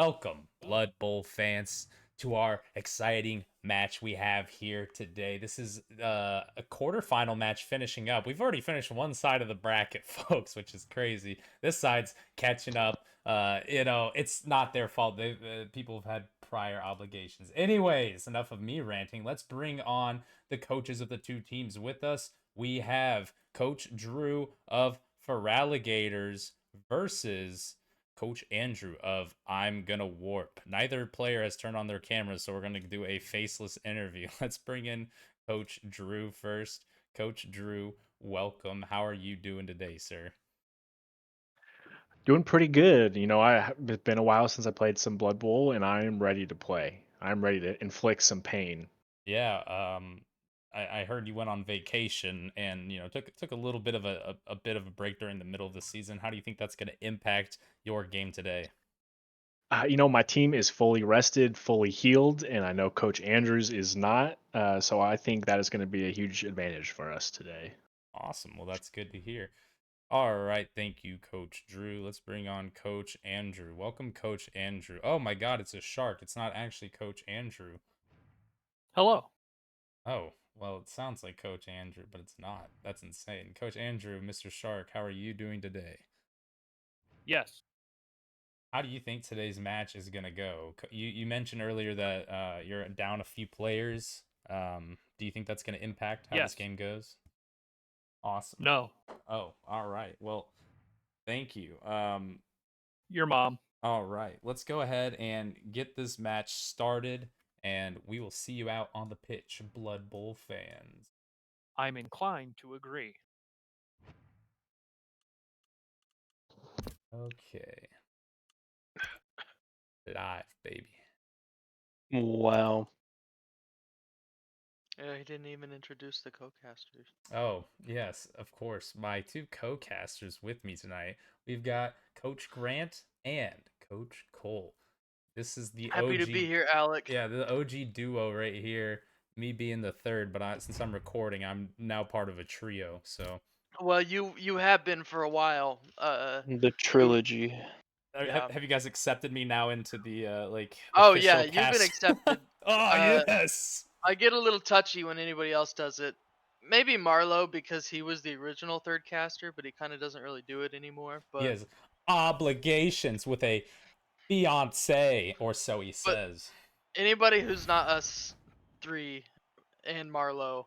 welcome, Blood Bowl fans, to our exciting match we have here today. This is a quarterfinal match finishing up. We've already finished one side of the bracket, folks, which is crazy. This side's catching up. It's not their fault. People have had prior obligations. Anyways, enough of me ranting. Let's bring on the coaches of the two teams with us. We have Coach Drew of Feraligatrs versus Coach Andrew of I'm Gonna Warp. Neither player has turned on their cameras, so we're gonna do a faceless interview. Let's bring in Coach Drew first. Coach Drew, welcome. How are you doing today, sir? Doing pretty good. It's been a while since I played some Blood Bowl, and I am ready to play. I'm ready to inflict some pain. Yeah, I heard you went on vacation and took a little bit of a bit of a break during the middle of the season. How do you think that's gonna impact your game today? My team is fully rested, fully healed, and I know Coach Andrews is not. So I think that is going to be a huge advantage for us today. Awesome. Well, that's good to hear. All right, thank you, Coach Drew. Let's bring on Coach Andrew. Welcome, Coach Andrew. Oh my God, it's a shark. It's not actually Coach Andrew. Hello. Oh, well, it sounds like Coach Andrew, but it's not. That's insane. Coach Andrew, Mr. Shark, how are you doing today? Yes. How do you think today's match is gonna go? You mentioned earlier that you're down a few players. Do you think that's gonna impact how this Yes. game goes? Awesome. No. Oh, all right. Well, thank you. Your mom. All right, let's go ahead and get this match started, and we will see you out on the pitch, Blood Bowl fans. I'm inclined to agree. Okay, live, baby. Wow. Yeah, he didn't even introduce the co-casters. Oh, yes, of course. My two co-casters with me tonight. We've got Coach Grant and Coach Cole. This is the Happy to be OG, here, Alec. yeah, the OG duo right here. Me being the third, but since I'm recording, I'm now part of a trio. So, Well, you have been for a while. The You trilogy. yeah. have you guys accepted me now into the Oh yeah, official you've been cast? accepted. Oh Uh, yes. I get a little touchy when anybody else does it. Maybe Marlo because he was the original third caster, but he kind of doesn't really do it anymore. He But has obligations with a fiance, or so he but says. anybody who's not us three and Marlo,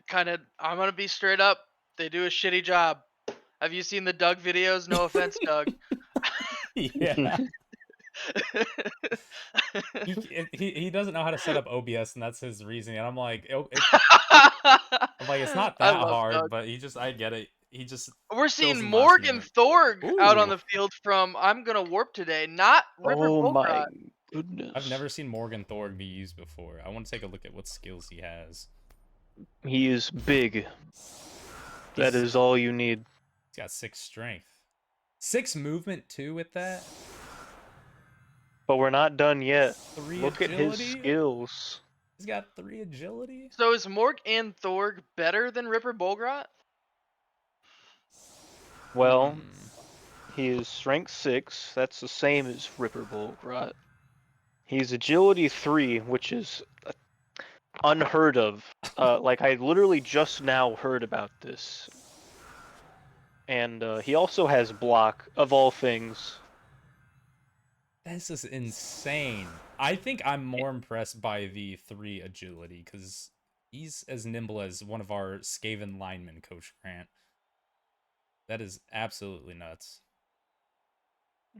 kind of, I'm gonna be straight up. They do a shitty job. Have you seen the Doug videos? No offense, Doug. Yeah. He doesn't know how to set up OBS, and that's his reasoning. And I'm like, I'm like, it's not I that love hard, Doug. but I get it. He just We're fills seeing in last Morgan minute. Thorg out on Ooh, the field from I'm Gonna Warp today, not Ripper Oh my Bolgrot. I've goodness. never seen Morgan Thorg be used before. I want to take a look at what skills he has. He is big. That He's is all you need. he's got 6 strength, 6 movement too with that. But we're not done yet. Look at his Agility. skills. He's got 3 agility. So is Morgan Thorg better than Ripper Bolgrot? Well, Hmm. he is strength 6. That's the same as Ripper Bolgrot. He's agility 3, which is unheard of. Like, I literally just now heard about this. And he also has block, of all things. This is insane. I think I'm more impressed by the 3 agility because he's as nimble as one of our Skaven linemen, Coach Grant. That is absolutely nuts.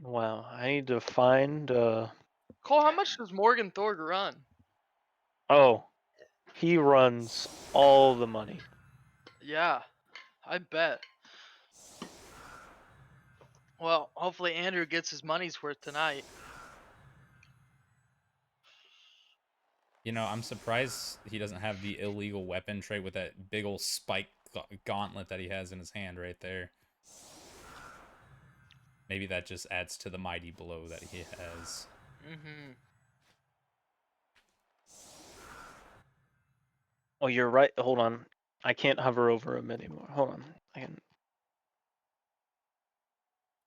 Wow, I need to find. Cole, how much does Morgan Thorg run? Oh, he runs all the money. Yeah, I bet. Well, hopefully Andrew gets his money's worth tonight. I'm surprised he doesn't have the illegal weapon trait with that big old spike gauntlet that he has in his hand right there. Maybe that just adds to the mighty blow that he has. Hmm. Oh, you're right. Hold on. I can't hover over him anymore. Hold on. I can.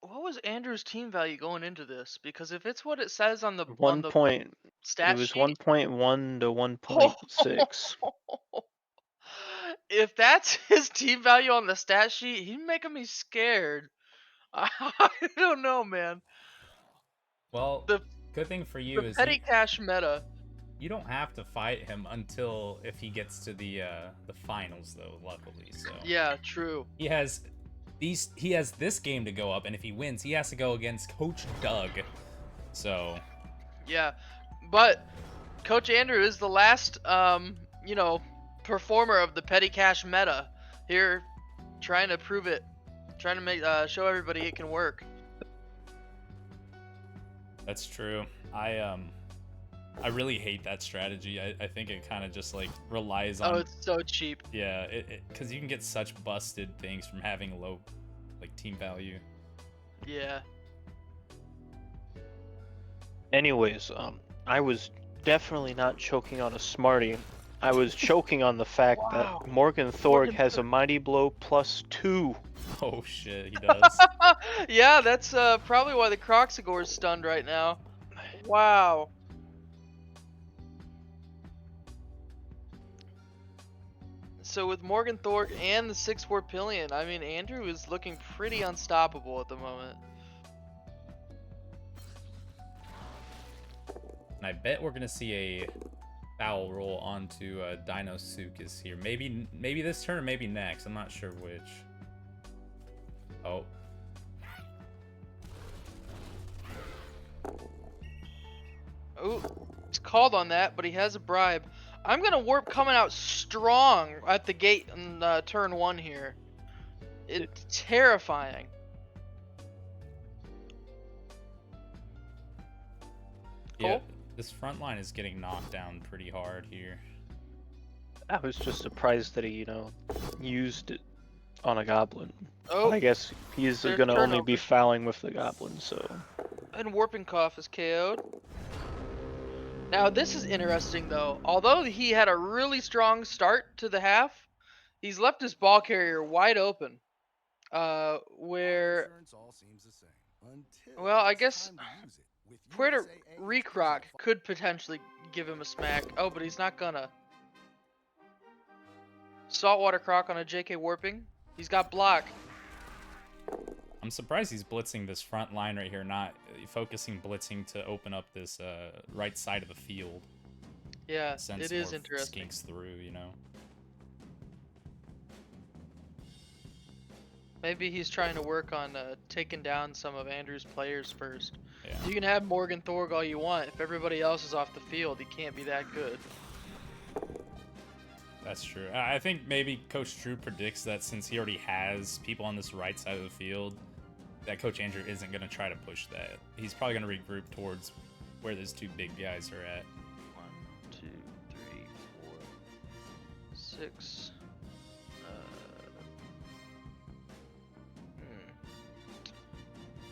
What was Andrew's team value going into this? Because if it's what it says on the One point. It stat was sheet, 1.1 to 1.6. if that's his team value on the stat sheet, he's making me scared. I don't know, man. Well, The good thing for you the is petty cash meta. you don't have to fight him until if he gets to the finals, though. Luckily, so Yeah, true. he has this game to go up, and if he wins, he has to go against Coach Doug. So Yeah, but Coach Andrew is the last, performer of the petty cash meta here, trying to prove it, trying to make show everybody it can work. that's true. I really hate that strategy. I think it kind of just like relies on. Oh, it's so cheap. Yeah, because you can get such busted things from having low, like, team value. Yeah. Anyways, I was definitely not choking on a Smartie. I was choking on the fact Wow. that Morgan Thorg has a Mighty Blow +2. Oh shit, he does. Yeah, that's probably why the Croxagore is stunned right now. Wow. So with Morgan Thorg and the 6-4 Pillion, I mean, Andrew is looking pretty unstoppable at the moment. And I bet we're gonna see a foul roll onto Dino Sukus here. Maybe this turn, or maybe next. I'm not sure which. Oh. Oh, he's called on that, but he has a bribe. I'm gonna warp coming out strong at the gate in turn 1 here. It's terrifying. Yeah, Cole? this front line is getting knocked down pretty hard here. I was just surprised that he, used it on a goblin. Oh, I guess he's there's gonna only be turnover. fouling with the goblin, so. and Warping Cough is KO'd. Now this is interesting though. Although he had a really strong start to the half, he's left his ball carrier wide open. Where, well, I guess Puerto Recroc could potentially give him a smack. Oh, but he's not gonna. Saltwater Croc on a JK Warping. He's got block. I'm surprised he's blitzing this front line right here, not focusing blitzing to open up this right side of the field. Yeah, Since it is more interesting. skinks through, you know. Maybe he's trying to work on taking down some of Andrew's players first. Yeah. You can have Morgan Thorg all you want. If everybody else is off the field, he can't be that good. That's true. I think maybe Coach Drew predicts that since he already has people on this right side of the field, that Coach Andrew isn't going to try to push that. He's probably going to regroup towards where those two big guys are at. 1, 2, 3, 4, 6.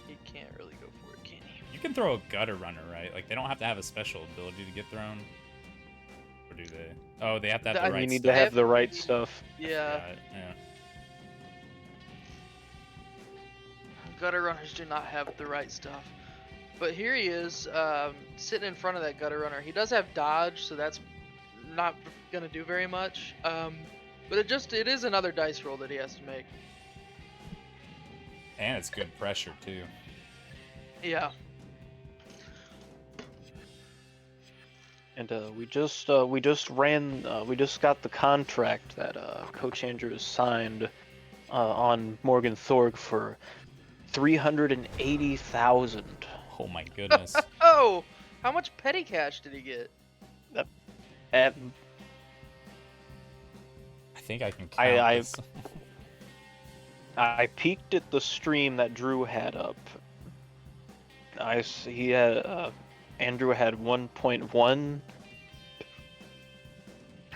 He can't really go for it, can he? You can throw a gutter runner, right? Like, they don't have to have a special ability to get thrown. Or do they? Oh, they have to have the right You need stuff. to have the right stuff. Yeah, Got it, yeah. gutter runners do not have the right stuff. But here he is, sitting in front of that gutter runner. He does have dodge, so that's not gonna do very much. But it is another dice roll that he has to make. And it's good pressure, too. Yeah. And we just got the contract that Coach Andrews signed on Morgan Thorg for 380,000. Oh my goodness. Oh, how much petty cash did he get? At I think I can count I this. I peeked at the stream that Drew had up. He had Andrew had 1.1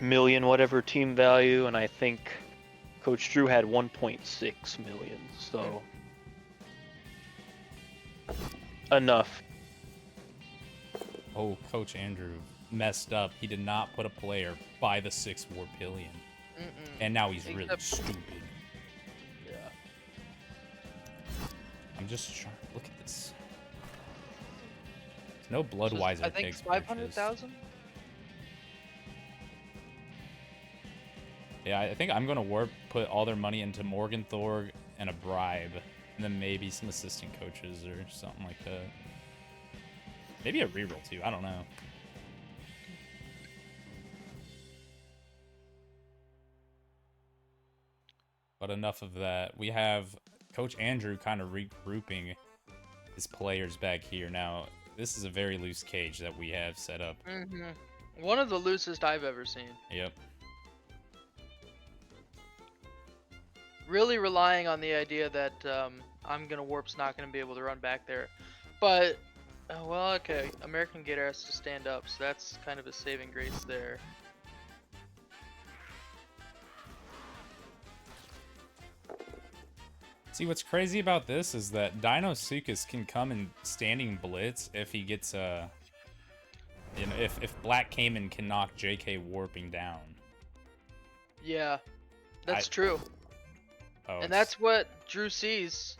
million whatever team value, and I think Coach Drew had 1.6 million. So enough. Oh, Coach Andrew messed up. He did not put a player by the 6-4 Pillion. And now he's really Except- stupid. Yeah. I'm just trying to look at this. There's no Which is, Bloodweiser I think kegs 500,000. Yeah, I think I'm gonna put all their money into Morgan Thorg and a bribe, and then maybe some assistant coaches or something like that. Maybe a reroll too. I don't know. But enough of that. We have Coach Andrew kind of regrouping his players back here. Now, this is a very loose cage that we have set up. One of the loosest I've ever seen. Yep. Really relying on the idea that I'm gonna warp's not gonna be able to run back there, but well, okay. American Gator has to stand up, so that's kind of a saving grace there. See, what's crazy about this is that Dinosuchus can come in standing blitz if he gets you know, if Black Cayman can knock JK warping down. Yeah, that's true. Oh, And that's what Drew sees.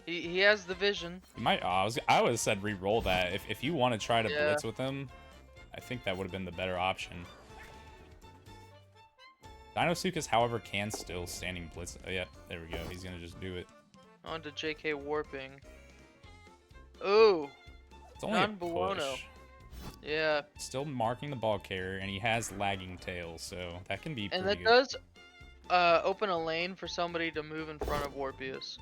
He has the vision. you might. I would have said re-roll that if you want to try to Yeah. blitz with him. I think that would have been the better option. Dinosuchus, however, can still standing blitz. Oh, yeah, there we go. He's gonna just do it. On to JK warping. Ooh, It's only a Non-buono. push. yeah. Still marking the ball carrier, and he has lagging tail, so that can be And pretty that good. does open a lane for somebody to move in front of Warpius.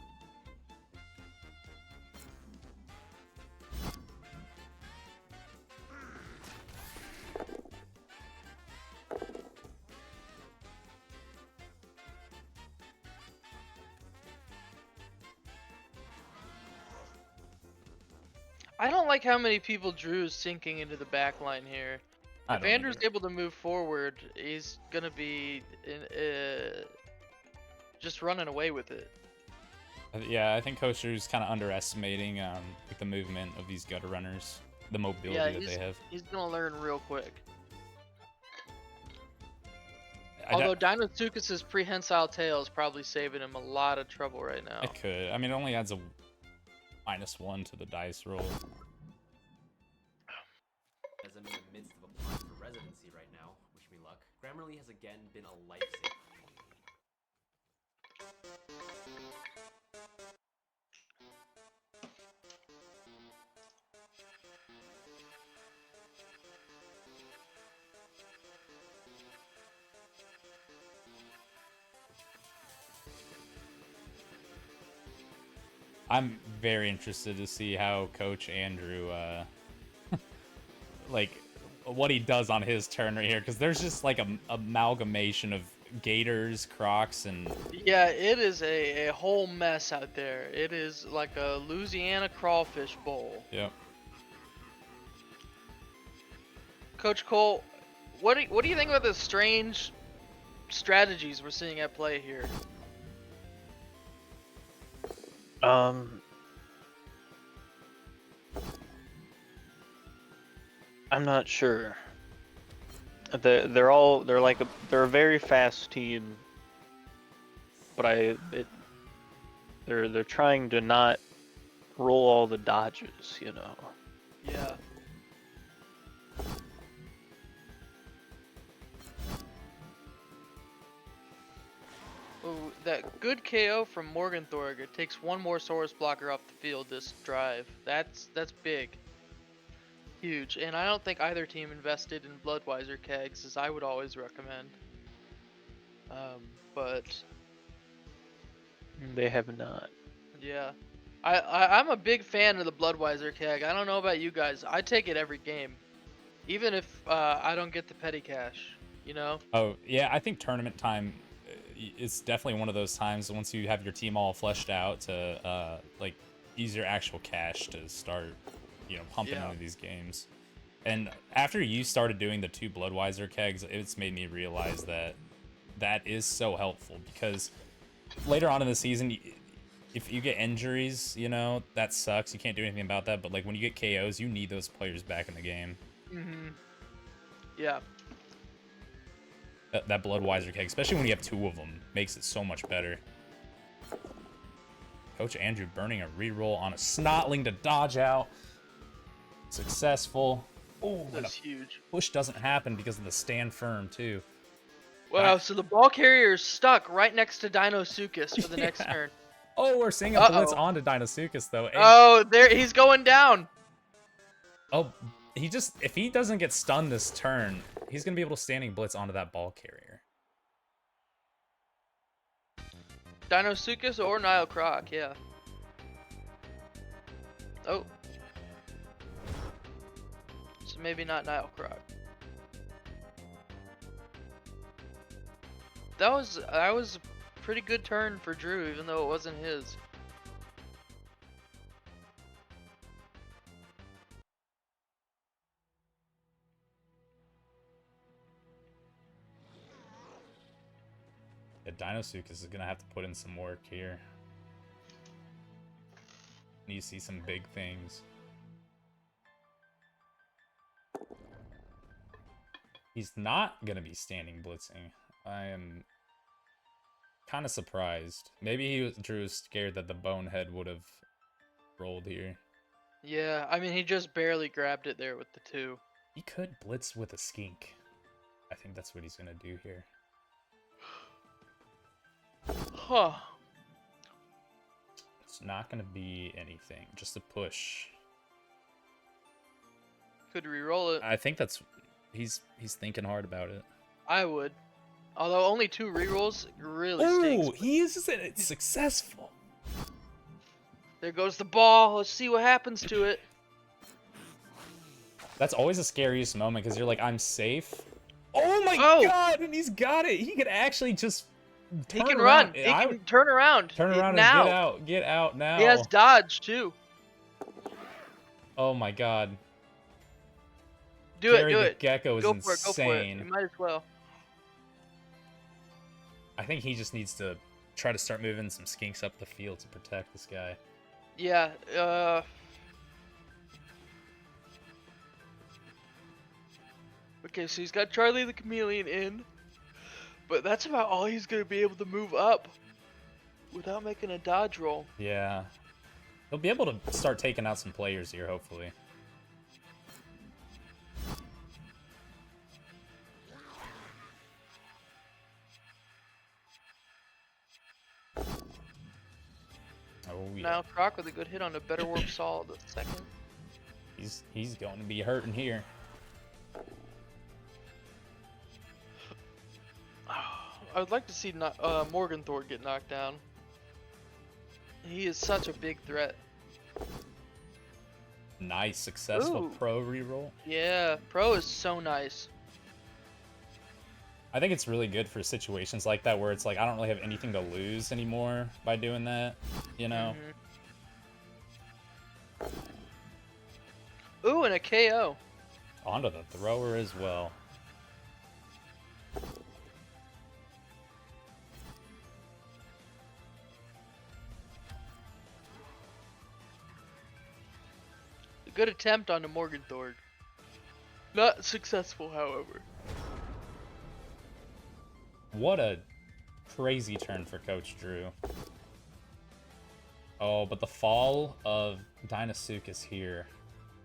I don't like how many people Drew's sinking into the back line here. I If don't Andrew's either. able to move forward, he's gonna be just running away with it. Yeah, I think Coach Drew's kind of underestimating like the movement of these gutter runners, the mobility Yeah, that he's, they have. he's gonna learn real quick. I Although Dinosuchus' prehensile tail is probably saving him a lot of trouble right now. It could. I mean, it only adds a -1 to the dice roll. As I'm in the midst of applying for residency right now, wish me luck, Grammarly has again been a lifesaver. I'm very interested to see how Coach Andrew, like, what he does on his turn right here, because there's just like a amalgamation of Gators, Crocs, and Yeah, it is a whole mess out there. It is like a Louisiana crawfish bowl. yep. Coach Cole, what do you think about the strange strategies we're seeing at play here? I'm not sure. They're a very fast team, but they're trying to not roll all the dodges, you know. Yeah. Ooh, that good KO from Morgan Thorg. It takes one more Saurus blocker off the field this drive. That's big. Huge. And I don't think either team invested in Bloodweiser kegs, as I would always recommend. But They have not. yeah. I'm a big fan of the Bloodweiser keg. I don't know about you guys. I take it every game. Even if I don't get the petty cash, you know? Oh, yeah, I think tournament time is definitely one of those times once you have your team all fleshed out to like use your actual cash to start, you know, pumping Yeah. into these games. And after you started doing the 2 Bloodweiser kegs, it's made me realize that that is so helpful, because later on in the season, if you get injuries, you know, that sucks. You can't do anything about that. But like when you get KOs, you need those players back in the game. Mm-hmm. Yeah. That Bloodweiser keg, especially when you have 2 of them, makes it so much better. Coach Andrew burning a reroll on a Snotling to dodge out. Successful. Oh, and a That's huge. push doesn't happen because of the stand firm, too. Wow, so the ball carrier is stuck right next to Dinosuchus for the next Yeah. turn. Oh, we're seeing a blitz Uh-oh. onto Dinosuchus, though. And, Oh, there he's going down. oh, if he doesn't get stunned this turn, he's going to be able to standing blitz onto that ball carrier. Dinosuchus or Nile Croc, yeah. Oh. So maybe not Nile Croc. That was a pretty good turn for Drew, even though it wasn't his. Yeah, Dinosuchus is going to have to put in some work here. Need to see some big things. He's not going to be standing blitzing. I am kind of surprised. Maybe Drew was scared that the bonehead would have rolled here. Yeah, I mean he just barely grabbed it there with the 2. He could blitz with a skink. I think that's what he's going to do here. Huh. It's not going to be anything. Just a push. Could re-roll it. I think that's... He's thinking hard about it. I would. Although only 2 re-rolls really Ooh, stinks. he is successful. There goes the ball. Let's see what happens to it. That's always the scariest moment because you're like, I'm safe. Oh my Oh! god, and he's got it. He could actually just He turn can around. run. He can turn around. Turn around now. and get out now. He has dodge too. Oh my god. Do Gary it. Do the it. Gecko is Go for it. Go for it. insane. You might as well. I think he just needs to try to start moving some skinks up the field to protect this guy. Yeah. Okay, so he's got Charlie the Chameleon in, but that's about all he's gonna be able to move up without making a dodge roll. Yeah. He'll be able to start taking out some players here, hopefully. Oh yeah. Now Croc with a good hit on a Better Warp Saw the second. He's going to be hurting here. I would like to see Morgenthor get knocked down. He is such a big threat. Nice, successful Ooh. pro reroll. Yeah, Pro is so nice. I think it's really good for situations like that where it's like I don't really have anything to lose anymore by doing that, you know? Ooh, and a KO. Onto the thrower as well. A good attempt on the Morgenthor. Not successful, however. What a crazy turn for Coach Drew. Oh, but the fall of Dinosuchus here.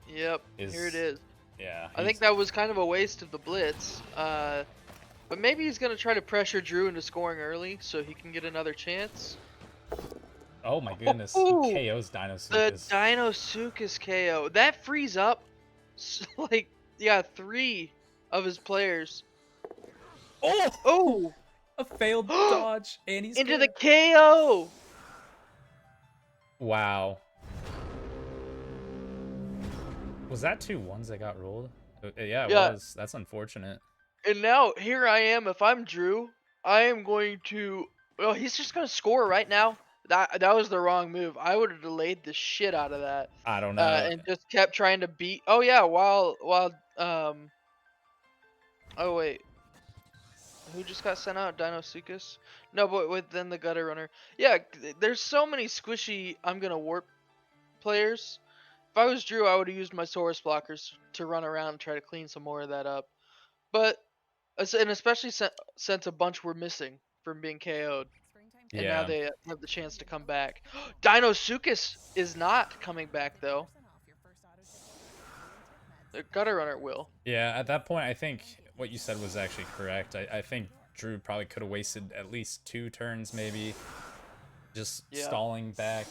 Yep, here it is. Yeah. I think that was kind of a waste of the blitz. But maybe he's going to try to pressure Drew into scoring early so he can get another chance. Oh my goodness. Ooh, He KOs The Dinosuchus. Dinosuchus KO. That frees up, like, yeah, 3 of his players. Oh! Oh! A failed dodge, and he's Into good. the KO! Wow. Was that 2 ones that got rolled? Yeah, it Yeah. was. That's unfortunate. And now, here I am. If I'm Drew, I am going to... Well, he's just going to score right now. That was the wrong move. I would have delayed the shit out of that. I don't know. And just kept trying to beat... Oh, yeah, while... Oh, wait. Who just got sent out? Dinosuchus? No, but then the Gutter Runner. Yeah, there's so many squishy I'm going to warp players. If I was Drew, I would have used my Saurus blockers to run around and try to clean some more of that up. But, and especially since a bunch were missing from being KO'd. And now Yeah. they have the chance to come back. Dinosuchus is not coming back though. The Gutter Runner will. Yeah, at that point, I think what you said was actually correct. I think Drew probably could have wasted at least 2 turns, maybe, just Yeah. stalling back.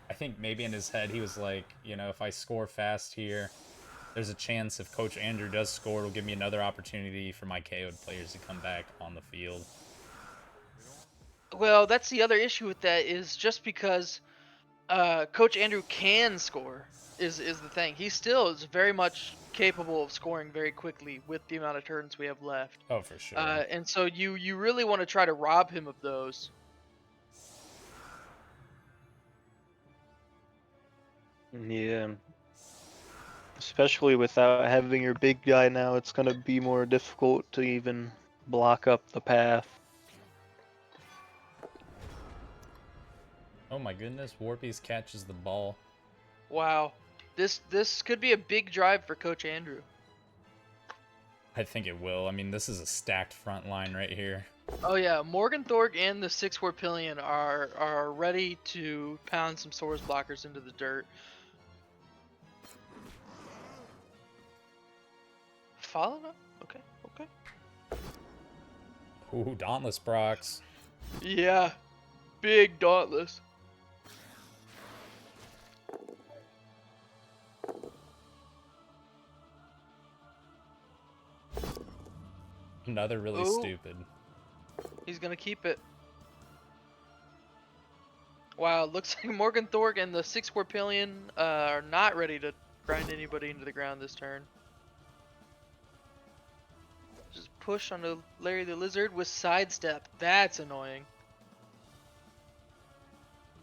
I think maybe in his head he was like, you know, if I score fast here, there's a chance if Coach Andrew does score, it'll give me another opportunity for my KO'd players to come back on the field. Well, that's the other issue with that is just because Coach Andrew can score is the thing. He still is very much capable of scoring very quickly with the amount of turns we have left. Oh, for sure. And so you really want to try to rob him of those. Yeah. Especially without having your big guy now, it's gonna be more difficult to even block up the path. Oh my goodness, Warpies catches the ball. Wow. This could be a big drive for Coach Andrew. I think it will. I mean, this is a stacked front line right here. Oh yeah, Morgan Thorg and the 6-4 Pillion are ready to pound some Swords blockers into the dirt. Follow up? Okay, okay. Ooh, Dauntless Brox. Yeah. Big Dauntless. Another really Ooh. stupid. He's gonna keep it. Wow, looks like Morgan Thorg and the 6-4 Pillion are not ready to grind anybody into the ground this turn. Just push onto Larry the Lizard with sidestep. That's annoying.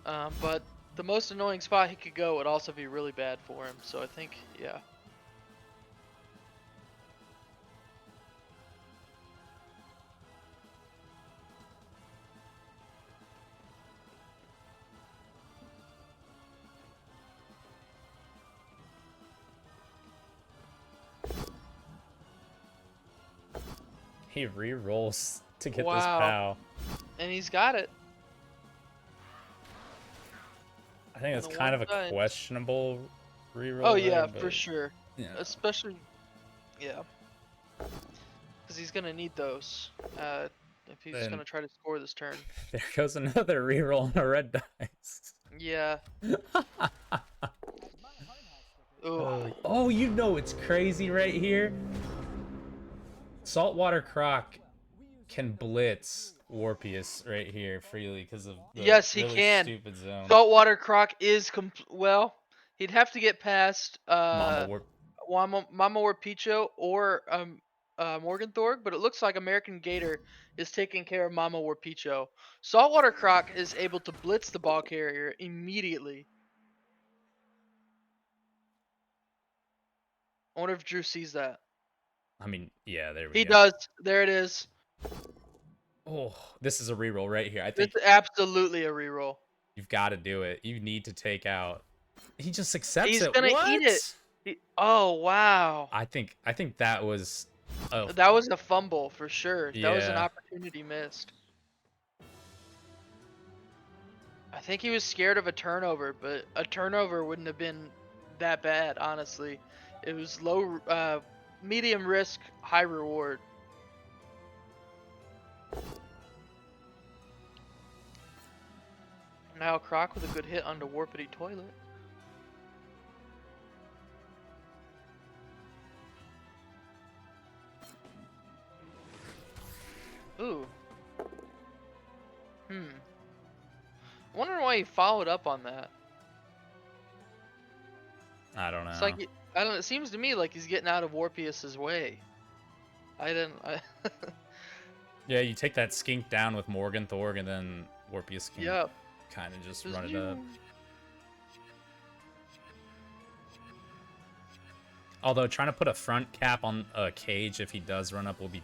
But the most annoying spot he could go would also be really bad for him. So I think, yeah. He re-rolls to get this Wow. POW. And he's got it. I think On that's the kind one of a side. questionable re-roll. Oh there, yeah, but, for sure. Yeah. Especially, yeah. Because he's gonna need those if he's Then- gonna try to score this turn. There goes another re-roll on a red dice. Yeah. Ooh. Oh, you know it's crazy right here. Saltwater Croc can blitz Warpius right here freely because of the Yes, he really can. stupid zone. Saltwater Croc is well. He'd have to get past Mama Warp. Mama Warpicho or Morgan Thorg, but it looks like American Gator is taking care of Mama Warpicho. Saltwater Croc is able to blitz the ball carrier immediately. I wonder if Drew sees that. I mean, yeah, there we He go. does. There it is. Oh, this is a reroll right here. I This think is absolutely a reroll. you've got to do it. You need to take out. He just accepts He's it. gonna What? eat it. Oh wow. I think that was. Oh, That was a fumble for sure. That was an Yeah. opportunity missed. I think he was scared of a turnover, but a turnover wouldn't have been that bad, honestly. It was medium risk, high reward. Now Croc with a good hit onto Warpity Toilet. Ooh. Wondering why he followed up on that. I don't know. It's like I don't know, it seems to me like he's getting out of Warpius's way. I Yeah, you take that skink down with Morgan Thorg, and then Warpius can yeah. kind of just run it up. Although trying to put a front cap on a cage if he does run up will be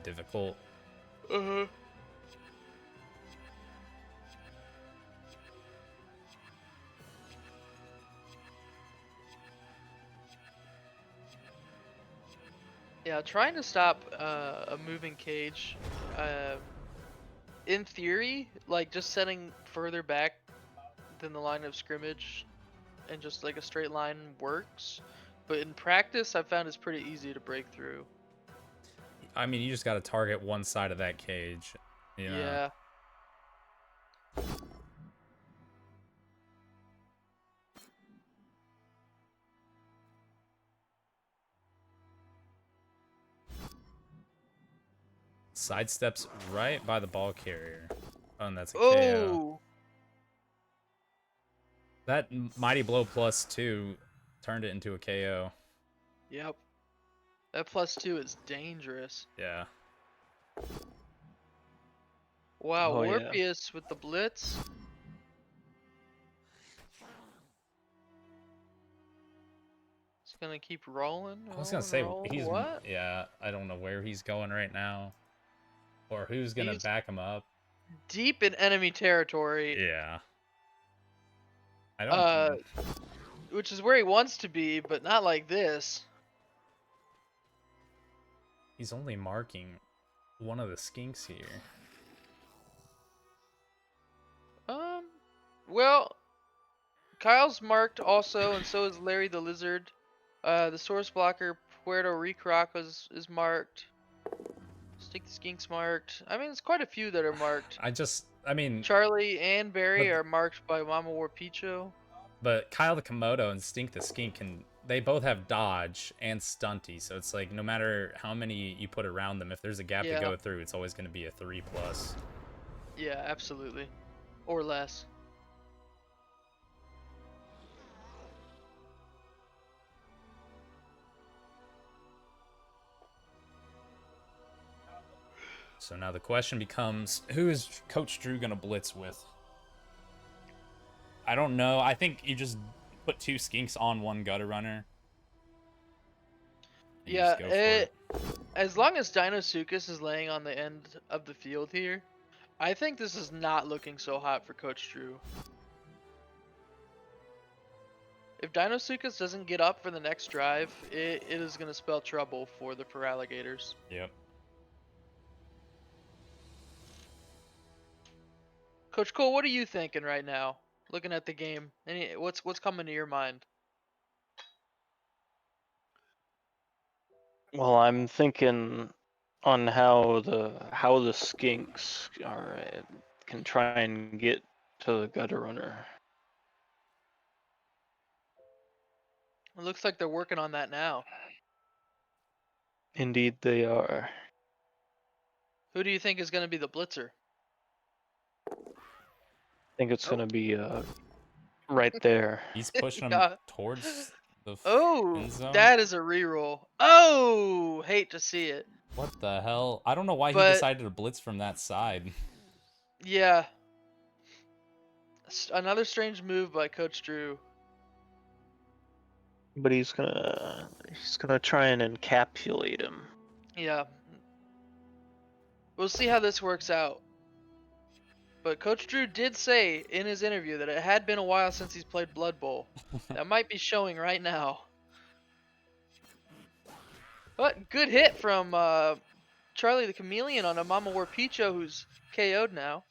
difficult. Uh-huh. Yeah, trying to stop a moving cage in theory, like just setting further back than the line of scrimmage and just like a straight line works. But in practice, I've found it's pretty easy to break through. I mean, you just got to target one side of that cage. You know? Yeah. Sidesteps right by the ball carrier. Oh, and that's a KO. Oh. That Mighty Blow +2 turned it into a KO. Yep. That +2 is dangerous. Yeah. Wow, Oh, yeah. Warpius with the blitz. It's gonna keep rolling. I was gonna say rolling. he's What? yeah. I don't know where he's going right now, or who's gonna He's- back him up. Deep in enemy territory. Yeah. I don't. Which is where he wants to be, but not like this. He's only marking one of the skinks here. Well, Kyle's marked also, and so is Larry the Lizard. The source blocker Puerto Recroc is marked. Stick the Skink's marked. I mean, it's quite a few that are marked. I mean, Charlie and Barry But- are marked by Mama Warpicho. but Kyle the Komodo and Stink the Skink they both have dodge and stunty, so it's like no matter how many you put around them, if there's a gap Yeah. to go through, it's always going to be a 3+. Yeah, absolutely. Or less. So now the question becomes, who is Coach Drew going to blitz with? I don't know. I think you just put 2 skinks on one gutter runner. and you Yeah, just go for it. as long as Dinosuchus is laying on the end of the field here, I think this is not looking so hot for Coach Drew. If Dinosuchus doesn't get up for the next drive, it is going to spell trouble for the Feraligatrs. Yep. Coach Cole, what are you thinking right now? Looking at the game, what's coming to your mind? Well, I'm thinking on how the skinks can try and get to the gutter runner. It looks like they're working on that now. Indeed, they are. Who do you think is going to be the blitzer? I think it's gonna be right there. He's pushing him Yeah. towards the Oh, end zone. that is a reroll. Oh, hate to see it. What the hell? I don't know why he But- decided to blitz from that side. Yeah. Another strange move by Coach Drew. But he's gonna try and encapsulate him. Yeah. We'll see how this works out. But Coach Drew did say in his interview that it had been a while since he's played Blood Bowl. That might be showing right now. But good hit from Charlie the Chameleon on a Mama Warpicho who's KO'd now.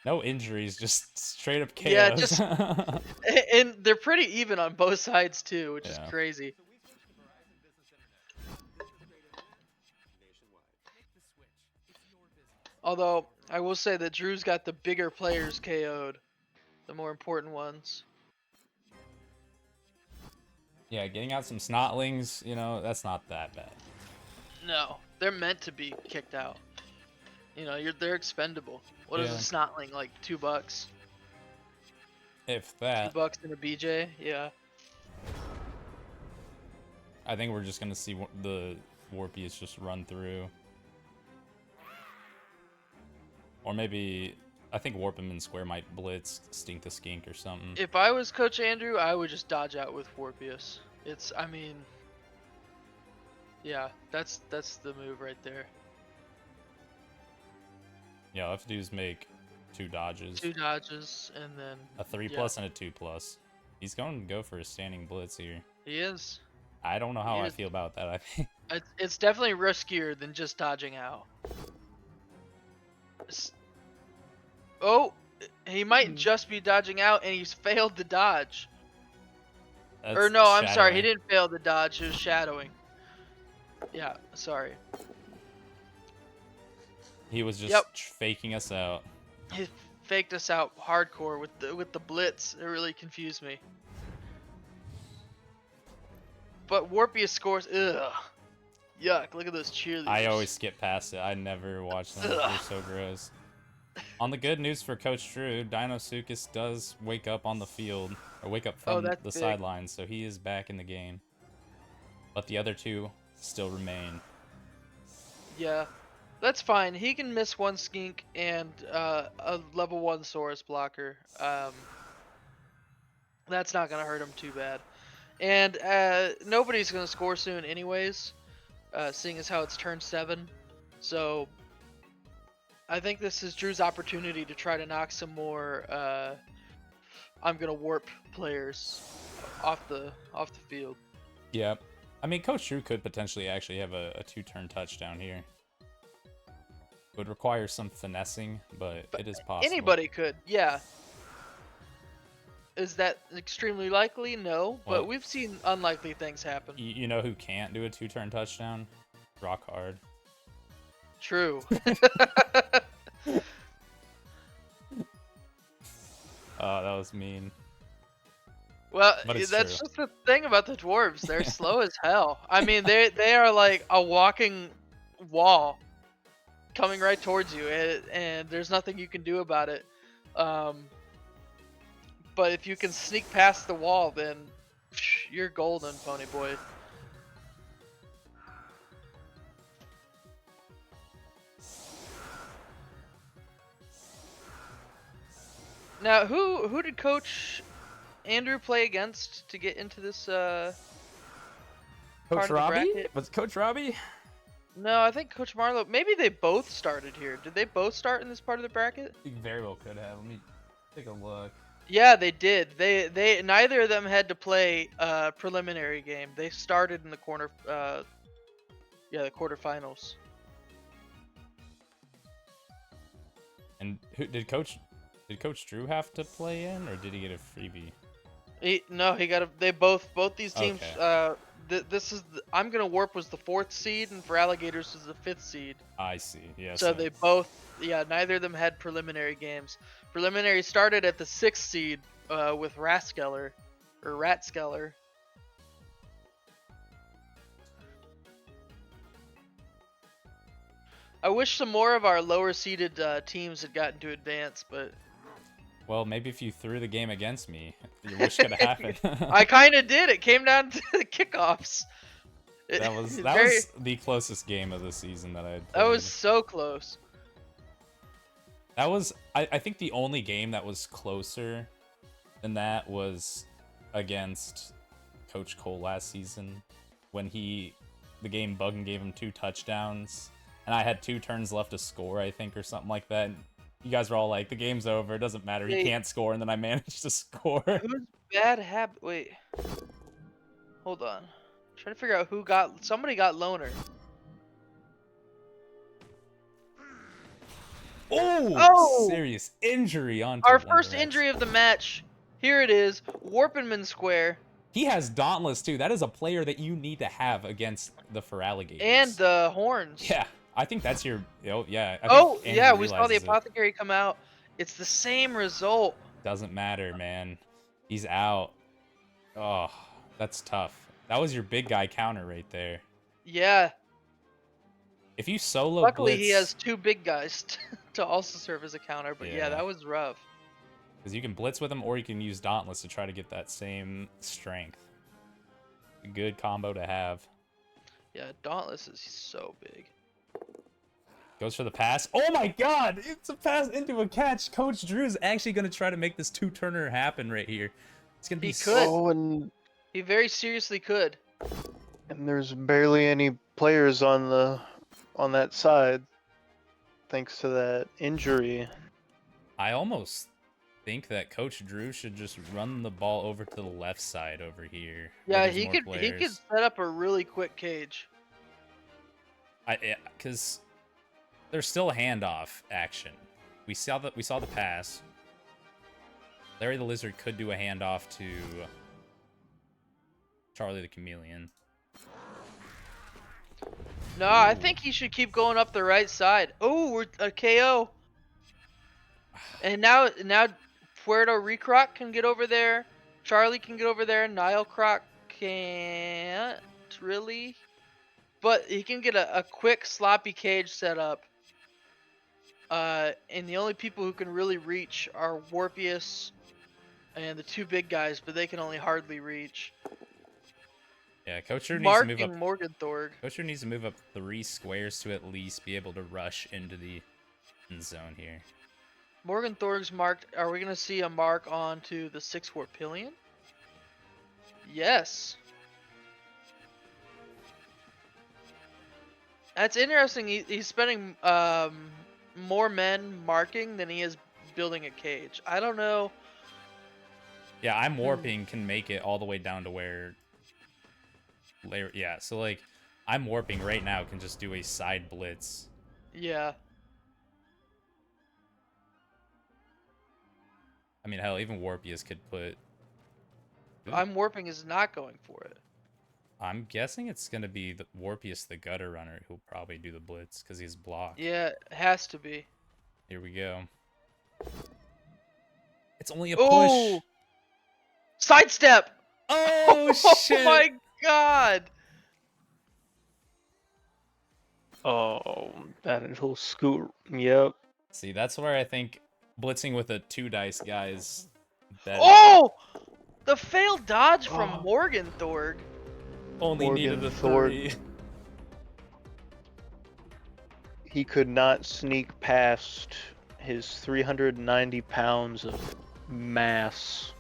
No injuries, just straight up KOs. Yeah, just- And they're pretty even on both sides too, which is Yeah. crazy. Although, I will say that Drew's got the bigger players KO'd. The more important ones. Yeah, getting out some snotlings, that's not that bad. No, they're meant to be kicked out. They're expendable. What is Yeah. a snotling, like $2? If that, $2 in a BJ? Yeah. I think we're just gonna see the Warpies just run through. Or maybe, I think Warpman Square might blitz, Stink the Skink or something. If I was Coach Andrew, I would just dodge out with Warpius. Yeah, that's the move right there. Yeah, all I have to do is make 2 dodges. 2 dodges, and then A 3+ and a 2+. He's going to go for a standing blitz here. he is. I don't know how I is. feel about that. I think It's definitely riskier than just dodging out. S- Oh, he might just be dodging out, and he's failed to dodge. That's Or no, I'm sorry, he shadowing. didn't fail to dodge. It was shadowing. Yeah, sorry. He was just Yep. faking us out. He faked us out hardcore with the blitz. It really confused me. But Warpius scores. Ugh. Yuck! Look at those cheerleaders. I always skip past it. I never watch them. They're Ugh. so gross. On the good news for Coach Drew, Dinosuchus does wake up on the field, or wake up from that's the big. sidelines, so he is back in the game. But the other two still remain. Yeah, that's fine. He can miss one skink and a level 1 Saurus blocker. That's not gonna hurt him too bad. And nobody's gonna score soon, anyways. Seeing as how it's turn 7, so I think this is Drew's opportunity to try to knock some more. I'm gonna warp players off the field. Yep. I mean, Coach Drew could potentially actually have a 2-turn touchdown here. It would require some finessing, but it is possible. Anybody could, yeah. Is that extremely likely? No, Well- but we've seen unlikely things happen. You know who can't do a 2-turn touchdown? Rock Hard. True. Oh, that was mean. Well, But it's that's true. just the thing about the dwarves. They're slow as hell. I mean, they are like a walking wall coming right towards you, and there's nothing you can do about it. But if you can sneak past the wall, then you're golden, Pony Boy. Now, who did Coach Andrew play against to get into this part Coach of the Robbie? bracket? Was it Coach Robbie? No, I think Coach Marlowe. Maybe they both started here. Did they both start in this part of the bracket? He very well could have. Let me take a look. Yeah, they did. They neither of them had to play a preliminary game. They started in the the quarterfinals. And who did Coach Drew have to play in, or did he get a freebie? No, he got a. They both these teams. Okay. This is I'm gonna warp was the 4th seed, and Feraligatrs was the 5th seed. I see. Yes. So they both, neither of them had preliminary games. Preliminary started at the 6th seed with Ratskeller. I wish some more of our lower seeded teams had gotten to advance, but Well, maybe if you threw the game against me, your wish could have happened. I kind of did. It came down to the kickoffs. That was the closest game of the season that I had played. That was so close. That was I think the only game that was closer than that was against Coach Cole last season when the game bugged and gave him 2 touchdowns and I had 2 turns left to score, I think, or something like that. And you guys were all like, the game's over, it doesn't matter, he can't score, and then I managed to score. Who's bad habit? Wait. Hold on. Trying to figure out somebody got loner. Oh! Serious injury on Our first injury of the match. Here it is. Warpenman Square. He has Dauntless too. That is a player that you need to have against the Feraligatrs. And the horns. Yeah, I think that's your. Yeah. We saw the apothecary come out. It's the same result. Doesn't matter, man. He's out. Oh, that's tough. That was your big guy counter right there. Yeah. If you solo Luckily, blitz, he has 2 big guys to also serve as a counter. But yeah, Yeah. that was rough. because you can blitz with him, or you can use Dauntless to try to get that same strength. A good combo to have. Yeah, Dauntless is so big. Goes for the pass. Oh my god! It's a pass into a catch. Coach Drew's actually going to try to make this 2-turner happen right here. It's going to be He could. Oh, and He very seriously could. there's barely any players on that side, thanks to that injury. I almost think that Coach Drew should just run the ball over to the left side over here. where Yeah, there's he more could players. set up a really quick cage. Because there's still handoff action. We saw the pass. Larry the Lizard could do a handoff to Charlie the Chameleon. No, I Ooh. think he should keep going up the right side. Oh, we're a KO. And now Puerto Recroc can get over there. Charlie can get over there. Nile Croc can't really. But he can get a quick sloppy cage set up. And the only people who can really reach are Warpius and the two big guys, but they can only hardly reach. Yeah, Coach Drew needs to move up. Marking Morgenthorg. Coach Drew needs to move up 3 squares to at least be able to rush into the end zone here. Morgenthorg's marked. Are we going to see a mark onto the 6 Warpillion? Yes. That's interesting. He's spending more men marking than he is building a cage. I don't know. Yeah, I'm warping can make it all the way down to where Larry, yeah, so like I'm warping right now can just do a side blitz. Yeah. I mean, hell, even Warpius could put. I'm warping is not going for it. I'm guessing it's gonna be the Warpius, the gutter runner, who'll probably do the blitz because he's blocked. Yeah, it has to be. Here we go. It's only a Oh! push. Sidestep! Oh shit! Oh my god! Oh, that little scoot. Yep. See, that's where I think blitzing with a 2 dice guy is better. Oh! The failed dodge from Morgenthorg. Only needed a Morgenthorg. 3. He could not sneak past his 390 pounds of mass.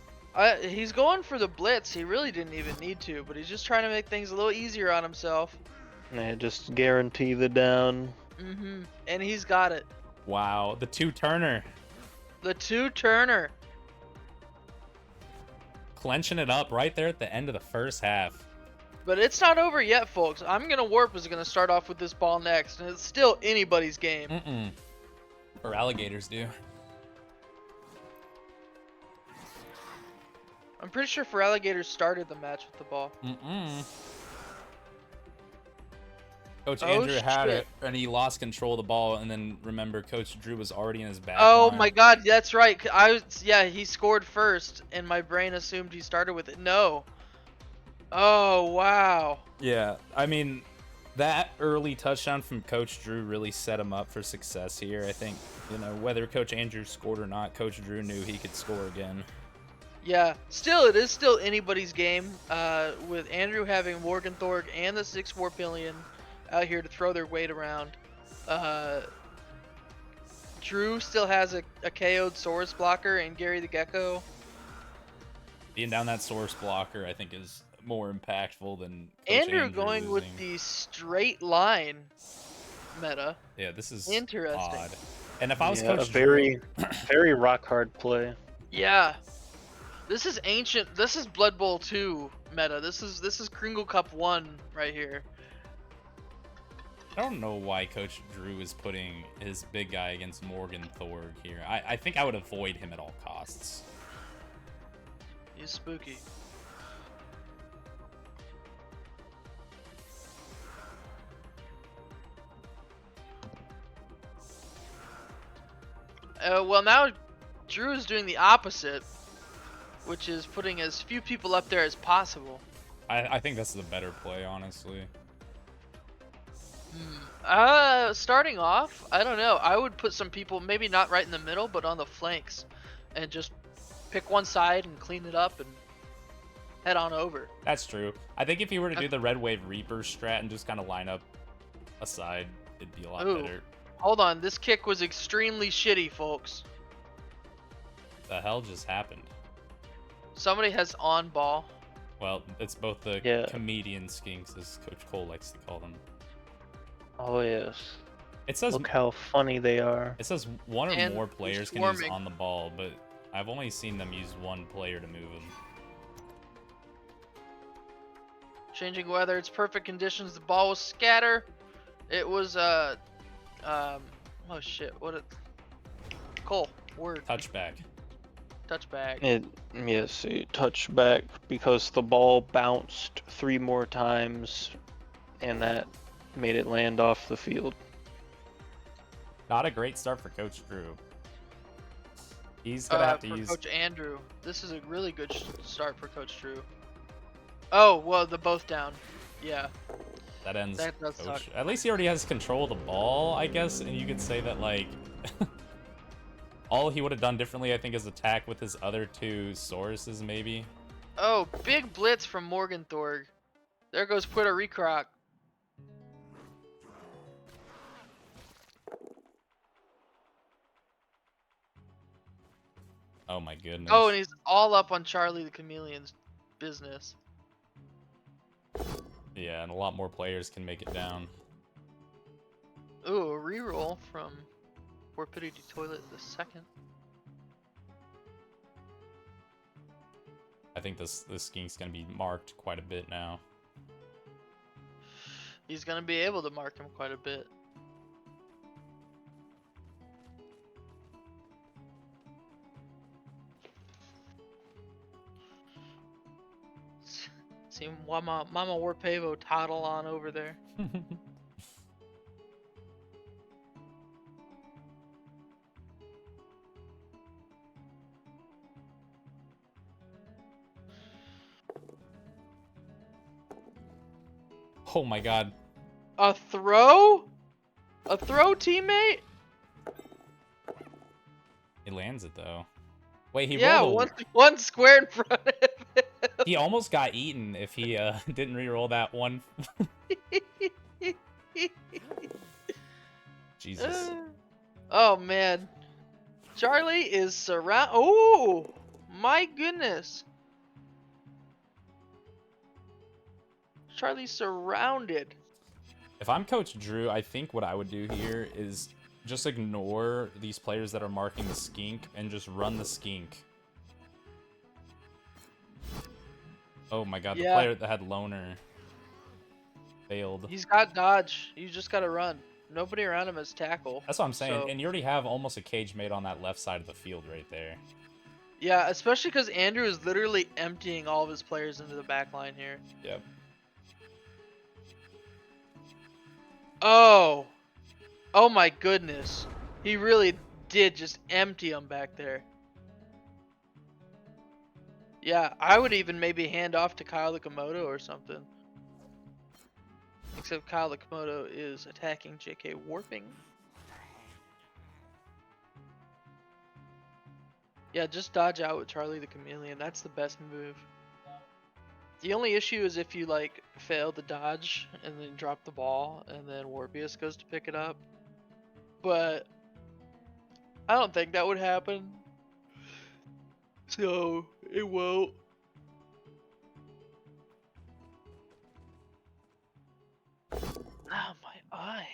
He's going for the blitz. He really didn't even need to, but he's just trying to make things a little easier on himself. And just guarantee the down. Mm-hmm. And he's got it. Wow, the 2-turner. The 2-turner. Clenching it up right there at the end of the first half. But it's not over yet, folks. I'm gonna warp is gonna start off with this ball next, and it's still anybody's game. Mm-mm. Feraligatrs do. I'm pretty sure Feraligatrs started the match with the ball. Mm-mm. Coach Oh, Andrew had shit. it, and he lost control of the ball, and then remember, Coach Drew was already in his back Oh line. my god, that's right. Yeah, he scored first, and my brain assumed he started with it. No. Oh, wow. Yeah, I mean, that early touchdown from Coach Drew really set him up for success here. I think, you know, whether Coach Andrew scored or not, Coach Drew knew he could score again. Yeah, it is still anybody's game, with Andrew having Morgenthorg and the 6 Warpillion out here to throw their weight around. Drew still has a KO'd Saurus blocker and Gary the Gecko. Being down that source blocker, I think, is more impactful than Coach Andrew going with losing. the straight line meta. Yeah, this is Interesting. odd. And if I was Yeah, a Coach very, Drew, very rock hard play. Yeah. This is ancient. This is Blood Bowl 2 meta. This is Kringle Cup 1 right here. I don't know why Coach Drew is putting his big guy against Morgenthorg here. I think I would avoid him at all costs. He's spooky. Well, now Drew is doing the opposite, which is putting as few people up there as possible. I think that's the better play, honestly. Starting off, I don't know. I would put some people, maybe not right in the middle, but on the flanks, and just pick one side and clean it up and head on over. That's true. I think if you were to do the Red Wave Reaper strat and just kind of line up a side, it'd be a lot Ooh. better. Hold on, this kick was extremely shitty, folks. The hell just happened? Somebody has on ball. Well, it's both the Yeah. comedian skinks, as Coach Cole likes to call them. Oh yes. It says Look how funny they are. it says one or And more they're players can use swarming. on the ball, but I've only seen them use one player to move them. Changing weather, it's perfect conditions. The ball was scatter. It was Oh shit! What a Cole word Touchback. touchback. Yes, a touchback because the ball bounced 3 more times, and that made it land off the field. Not a great start for Coach Drew. He's gonna have to For use. Coach Andrew, this is a really good start for Coach Drew. Oh well, the both down. Yeah, That ends that does Coach. suck. At least he already has control of the ball, I guess, and you could say that like all he would have done differently, I think, is attack with his other two sources, maybe. Oh, big blitz from Morgan Thorg. There goes Puerto Rico. Oh my goodness. Oh, and he's all up on Charlie the Chameleon's business. Yeah, and a lot more players can make it down. Ooh, a reroll from Warpidity Toilet the second. I think this skink's gonna be marked quite a bit now. He's gonna be able to mark him quite a bit. See Mama Warpavo toddle on over there. Oh my god. A throw? A throw, teammate? He lands it though. Wait, he Yeah, rolled one square in front of him. He almost got eaten if he didn't re-roll that one. Jesus. Oh man, Charlie is surround. Oh my goodness, Charlie's surrounded. If I'm Coach Drew, I think what I would do here is just ignore these players that are marking the skink and just run the skink. Oh my god, the Yeah. player that had loner failed. He's got dodge. You just gotta run. Nobody around him has tackle. That's what I'm saying. So- And you already have almost a cage made on that left side of the field right there. Yeah, especially because Andrew is literally emptying all of his players into the back line here. Yep. Oh. Oh my goodness. He really did just empty them back there. Yeah, I would even maybe hand off to Kyle the Komodo or something. Except Kyle the Komodo is attacking JK Warping. Yeah, just dodge out with Charlie the Chameleon. That's the best move. The only issue is if you like fail to dodge and then drop the ball and then Warpius goes to pick it up. But I don't think that would happen. So it won't. Ah, my eye.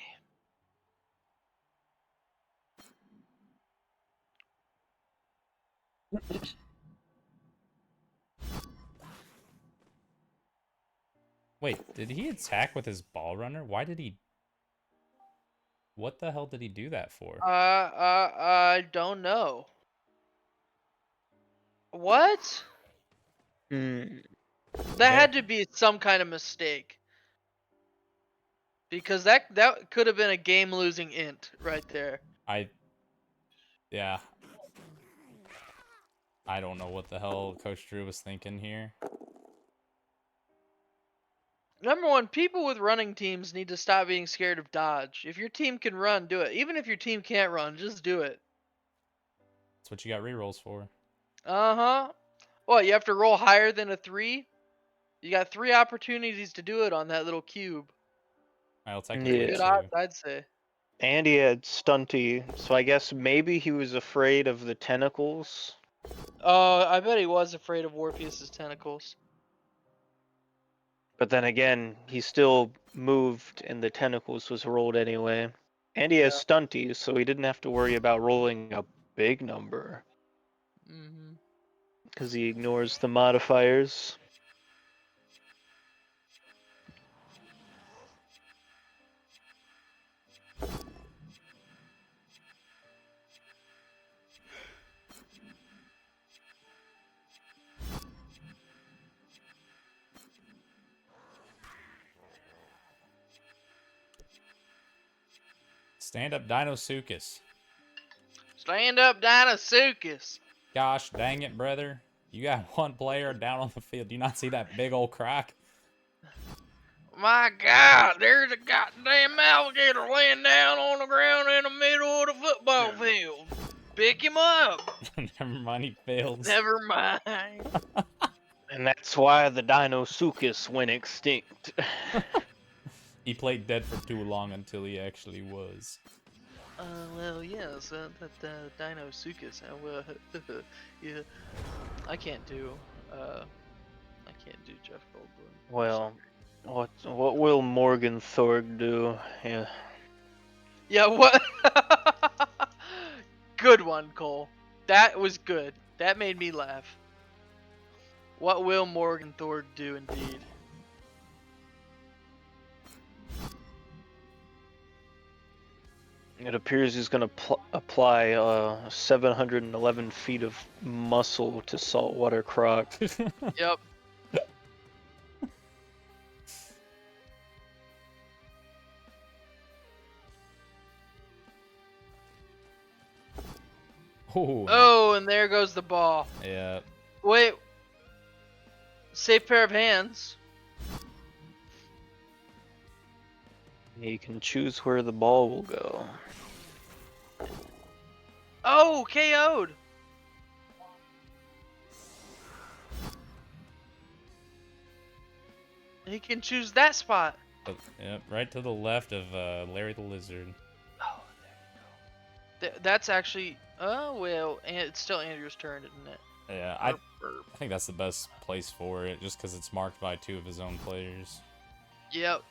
Wait, did he attack with his ball runner? Why did he... What the hell did he do that for? I don't know. What? Hmm. That had to be some kind of mistake. Because that could have been a game-losing int right there. Yeah. I don't know what the hell Coach Drew was thinking here. Number one, people with running teams need to stop being scared of dodge. If your team can run, do it. Even if your team can't run, just do it. That's what you got rerolls for. Uh-huh. Well, you have to roll higher than a 3? You got 3 opportunities to do it on that little cube. Well, technically, Yeah. Good two. odds, I'd say. And he had stunty, so I guess maybe he was afraid of the tentacles. I bet he was afraid of Warpius's tentacles. But then again, he still moved and the tentacles was rolled anyway. And he has stunty, so he didn't have to worry about rolling a big number. Mm-hmm. Because he ignores the modifiers. Stand up, Dinosuchus. Stand up, Dinosuchus. Gosh dang it, brother. You got one player down on the field. Do you not see that big old crack? My God, there's a goddamn alligator laying down on the ground in the middle of the football field. Pick him up. Never mind, he fails. Never mind. And that's why the Dinosuchus went extinct. He played dead for too long until he actually was. Well, yes, that Dinosuchus. Yeah, I can't do Jeff Goldblum. Well, what will Morgan Thorg do? Yeah. Yeah, what? Good one, Cole. That was good. That made me laugh. What will Morgan Thorg do, indeed? It appears he's going to apply 711 feet of muscle to saltwater croc. Yep. Ooh, Oh, and there goes the ball. yeah. Wait. Safe pair of hands. He can choose where the ball will go. Oh, KO'd. He can choose that spot. Oh, yep, right to the left of Larry the Lizard. Oh, there you go. That's actually. Oh well, and it's still Andrew's turn, isn't it? Yeah, I think that's the best place for it, just because it's marked by 2 of his own players. Yep.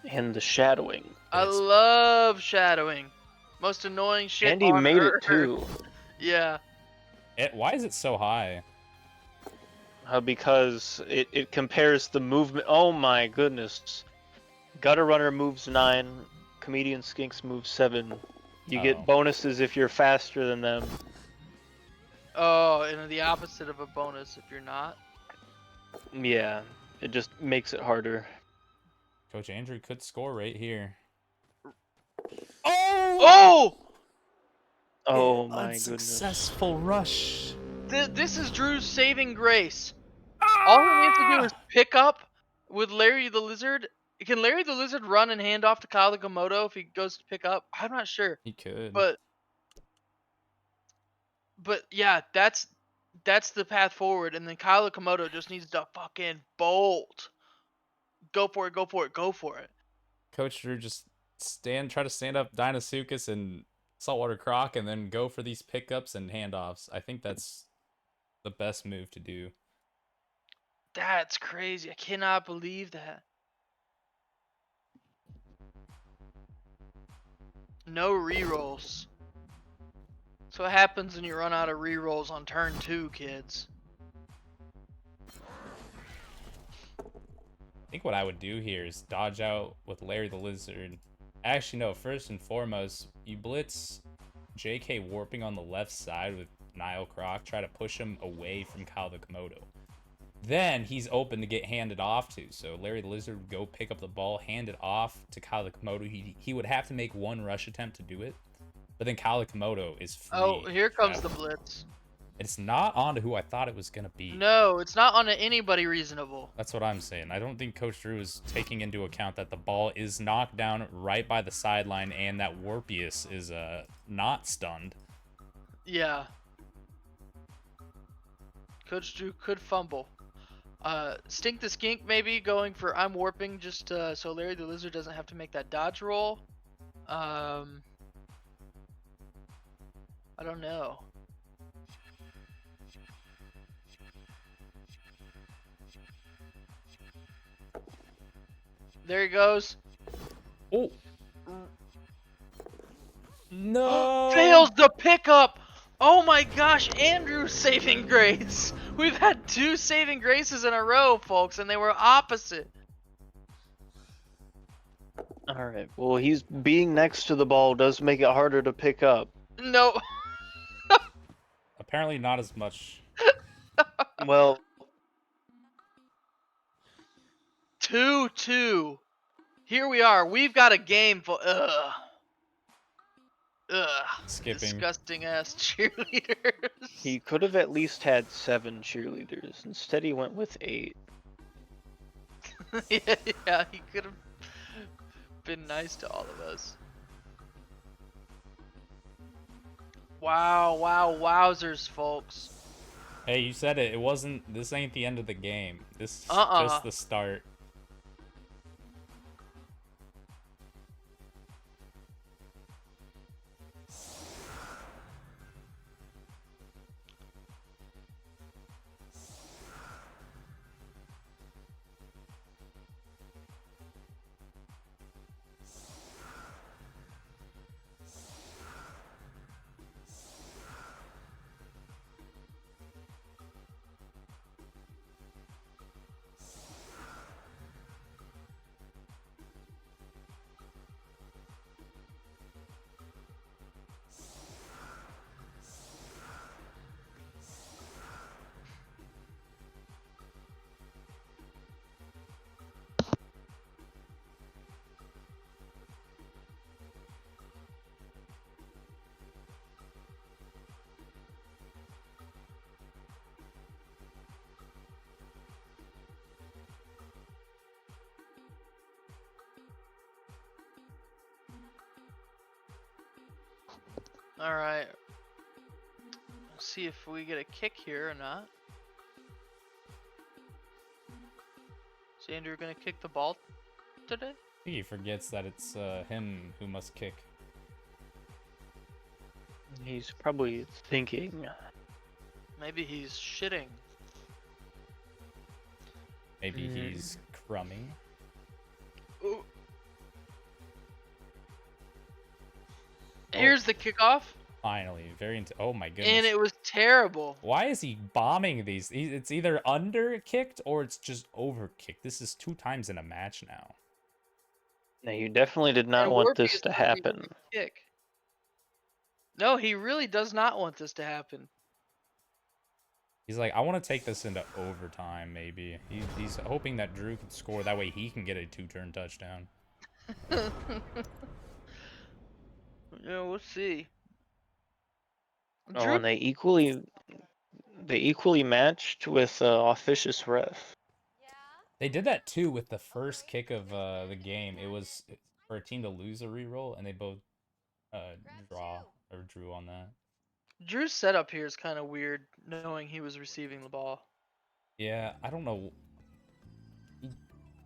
And the shadowing. I It's- love shadowing. Most annoying shit. And he on made it earth. too. Yeah. Why is it so high? Because it compares the movement. Oh my goodness. Gutter Runner moves 9. Comedian Skinks moves 7. You Oh. get bonuses if you're faster than them. Oh, and the opposite of a bonus if you're not. Yeah, it just makes it harder. Coach Andrew could score right here. Oh! Oh my goodness. Unsuccessful rush. This is Drew's saving grace. All he needs to do is pick up with Larry the Lizard. Can Larry the Lizard run and hand off to Kyle Komodo if he goes to pick up? I'm not sure. He could. But yeah, that's the path forward, and then Kyle Komodo just needs to fucking bolt. Go for it, go for it, go for it. Coach Drew just try to stand up Dinosuchus and Saltwater Croc and then go for these pickups and handoffs. I think that's the best move to do. That's crazy. I cannot believe that. No rerolls. So what happens when you run out of rerolls on turn 2, kids? I think what I would do here is dodge out with Larry the Lizard. Actually, no, first and foremost, you blitz JK warping on the left side with Nile Croc, try to push him away from Kyle the Komodo. Then he's open to get handed off to. So Larry the Lizard would go pick up the ball, hand it off to Kyle the Komodo. He would have to make one rush attempt to do it. But then Kyle the Komodo is free. Oh, here comes to the blitz. It's not onto who I thought it was going to be. No, it's not on anybody reasonable. That's what I'm saying. I don't think Coach Drew is taking into account that the ball is knocked down right by the sideline and that Warpius is not stunned. Yeah. Coach Drew could fumble. Stink the Skink maybe going for I'm warping just so Larry the Lizard doesn't have to make that dodge roll. I don't know. There he goes. Oh. No. Fails the pickup. Oh my gosh, Andrew's saving grace. We've had 2 saving graces in a row, folks, and they were opposite. Alright, well, he's being next to the ball does make it harder to pick up. No. Apparently not as much. Well, 2-2. Here we are. We've got a game for Skipping. disgusting ass cheerleaders. He could have at least had 7 cheerleaders. Instead, he went with 8. yeah, he could have been nice to all of us. Wow, wowzers, folks. Hey, you said it. It wasn't. This ain't the end of the game. This is just the start. All right. See if we get a kick here or not. Is Andrew gonna kick the ball today? I think he forgets that it's him who must kick. He's probably thinking. Maybe he's shitting. Maybe he's crumbing. Ooh. Here's the kickoff, Finally, oh my goodness. and it was terrible. Why is he bombing these? It's either under kicked or it's just over kicked. This is 2 times in a match now. Now, you definitely did not And want Warpy this is to gonna be happen. the kick. No, he really does not want this to happen. He's like, I want to take this into overtime, maybe. He's hoping that Drew can score. That way he can get a 2-turn touchdown. Yeah, we'll see. Oh, Drew, and they equally matched with Officious Ref. They did that too with the first kick of the game. It was for a team to lose a reroll, and they both drew on that. Drew's setup here is kind of weird, knowing he was receiving the ball. Yeah, I don't know.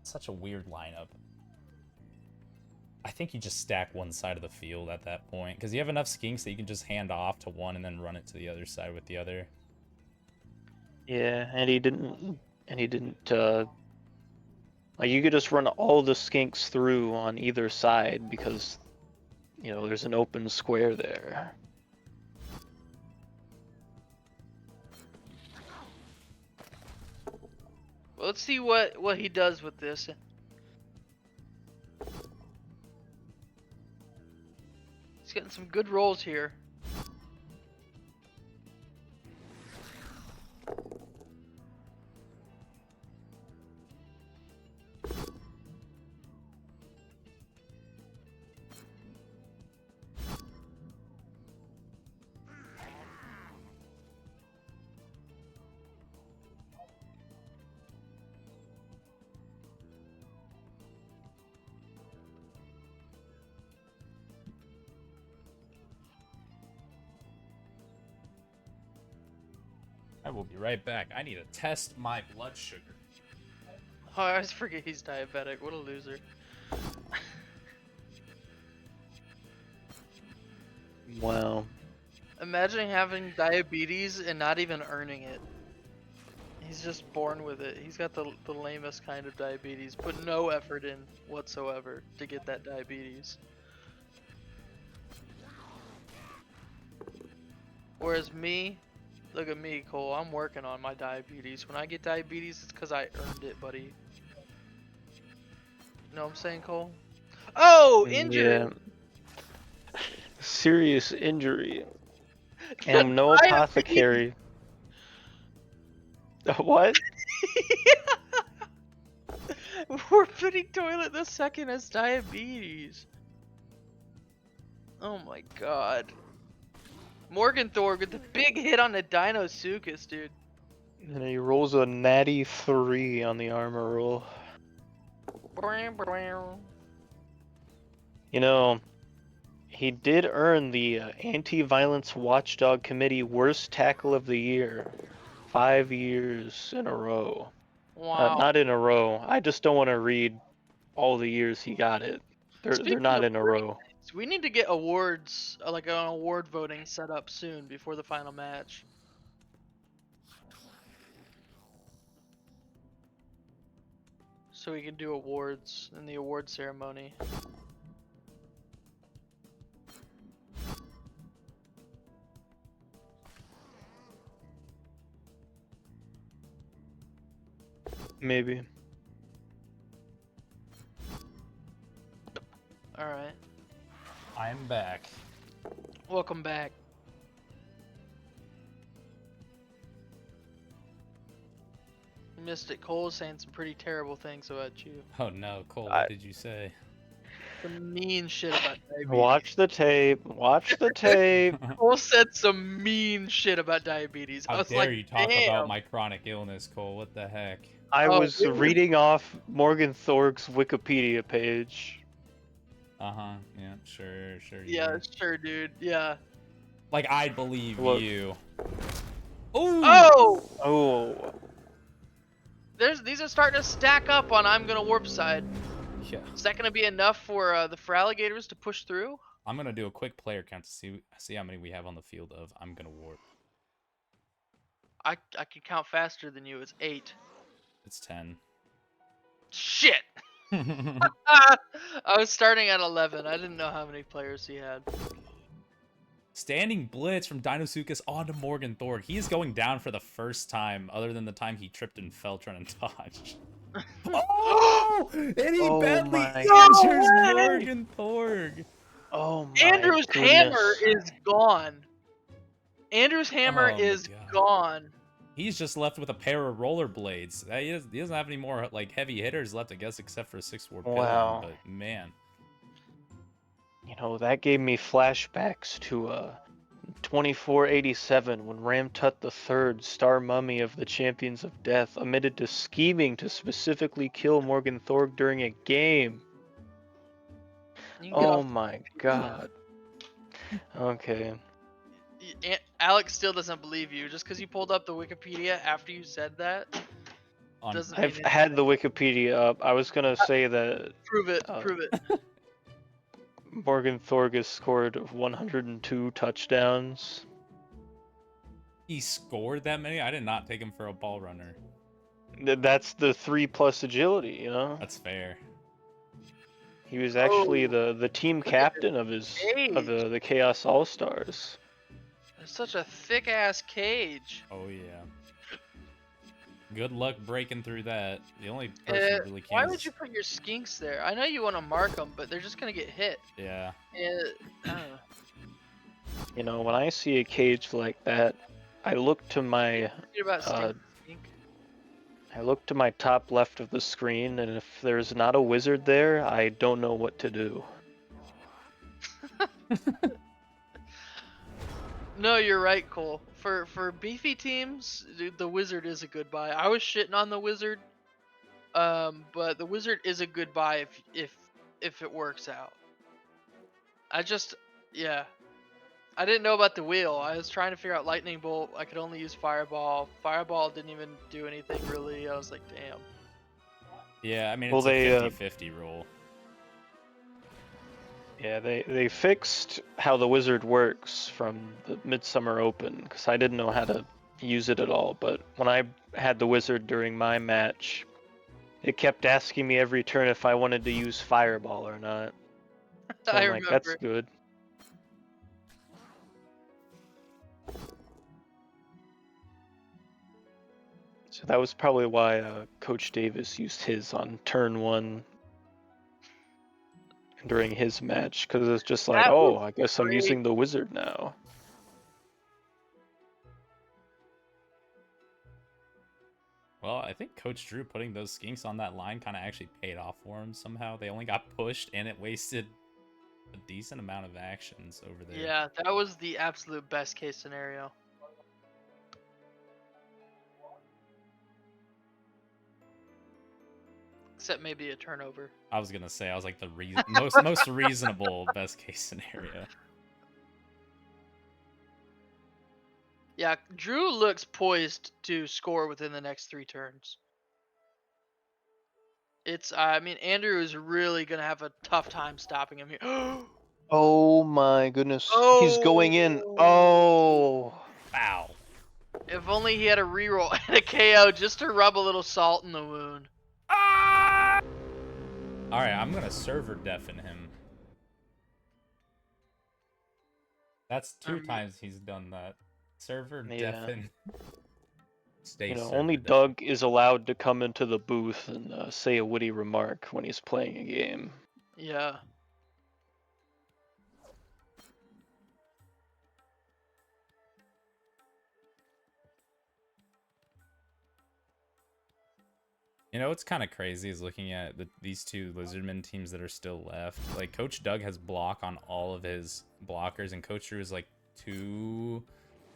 Such a weird lineup. I think you just stack one side of the field at that point, because you have enough skinks that you can just hand off to one and then run it to the other side with the other. Yeah, and he didn't. Like, you could just run all the skinks through on either side because, there's an open square there. Well, let's see what he does with this. He's getting some good rolls here. I will be right back. I need to test my blood sugar. Oh, I always forget he's diabetic. What a loser. Wow. Imagine having diabetes and not even earning it. He's just born with it. He's got the lamest kind of diabetes. Put no effort in whatsoever to get that diabetes. Whereas me, look at me, Cole. I'm working on my diabetes. When I get diabetes, it's because I earned it, buddy. You know what I'm saying, Cole? Oh, injured! Yeah. Serious injury. And no apothecary. What? We're putting toilet the second as diabetes. Oh my god. Morgan Thor with the big hit on the Dinosuchus, dude. And he rolls a natty 3 on the armor roll. You know, he did earn the Anti-Violence Watchdog Committee Worst Tackle of the Year 5 years in a row. Wow. Not in a row. I just don't want to read all the years he got it. They're Speaking not of in a great row. things, we need to get awards, like an award voting set up soon before the final match. So we can do awards in the award ceremony. Maybe. Alright. I'm back. Welcome back. You missed it. Cole was saying some pretty terrible things about you. Oh no, Cole, I- what did you say? Some mean shit about diabetes. Watch the tape. Watch the tape. Cole said some mean shit about diabetes. I How was dare like, you talk damn. about my chronic illness, Cole? What the heck? I Oh, was we were- reading off Morgan Thorg's Wikipedia page. Uh-huh. Yeah, sure, you Yeah, were. sure, dude. Yeah. Like, I believe Look. you. Ooh! Oh! Oh, These are starting to stack up on I'm gonna warp side. Yeah. Is that gonna be enough for the Feraligatrs to push through? I'm gonna do a quick player count to see how many we have on the field of I'm gonna warp. I can count faster than you. It's 8. It's 10. Shit! I was starting at 11. I didn't know how many players he had. Standing blitz from Dinosuchus onto Morgan Thor. He is going down for the first time, other than the time he tripped and fell trying to dodge. Oh! And he Oh badly my injures God. Morgan Thorg. oh my Andrew's goodness. hammer is gone. Andrew's hammer Oh my is God. gone. He's just left with a pair of rollerblades. He doesn't have any more like heavy hitters left, I guess, except for 6-4 Pillon. Wow. But man, You know, that gave me flashbacks to 2487 when Ramtut III, Star Mummy of the Champions of Death, admitted to scheming to specifically kill Morgan Thorg during a game. You can get Oh off- my god. Okay. Alex still doesn't believe you. Just because you pulled up the Wikipedia after you said that on doesn't I've mean had anything. the Wikipedia up. I was gonna say that Prove it. uh, Prove it. Morgan Thorg has scored 102 touchdowns. he scored that many. I did not take him for a ball runner. That's the 3+ agility, you know? That's fair. He was actually Oh, the team look at captain of the Chaos All Stars. There's such a thick ass cage. Oh yeah. Good luck breaking through that. The only person who really Why can. would you put your skinks there? I know you want to mark them, but they're just gonna get hit. Yeah. I don't know. You know, when I see a cage like that, I look to my Read about Uh, skink. top left of the screen, and if there's not a wizard there, I don't know what to do. No, you're right, Cole. For beefy teams, dude, the wizard is a good buy. I was shitting on the wizard, but the wizard is a good buy if it works out. Yeah. I didn't know about the wheel. I was trying to figure out lightning bolt. I could only use fireball. Fireball didn't even do anything really. I was like, damn. Yeah, I mean, Well, it's they, a 50-50 rule. Yeah, they fixed how the wizard works from the Midsummer Open, because I didn't know how to use it at all. But when I had the wizard during my match, it kept asking me every turn if I wanted to use fireball or not. So I I'm like, that's remember. good. So that was probably why Coach Davis used his on turn 1 during his match, because it's just like, That oh, was I guess I'm great. using the wizard now. Well, I think Coach Drew putting those skinks on that line kind of actually paid off for him somehow. They only got pushed, and it wasted a decent amount of actions over there. Yeah, that was the absolute best case scenario. Except maybe a turnover. I was gonna say, I was like the most reasonable best case scenario. Yeah, Drew looks poised to score within the next 3 turns. I mean, Andrew is really gonna have a tough time stopping him here. Oh my goodness. He's going in. Oh. Wow. If only he had a reroll and a KO just to rub a little salt in the wound. All right, I'm gonna server deafen him. That's 2 times he's done that. Server Yeah. deafen. Stay You know, server only deafen. Doug is allowed to come into the booth and say a witty remark when he's playing a game. Yeah. You know what's kind of crazy is looking at these 2 Lizardmen teams that are still left. Like, Coach Doug has block on all of his blockers, and Coach Drew is like 2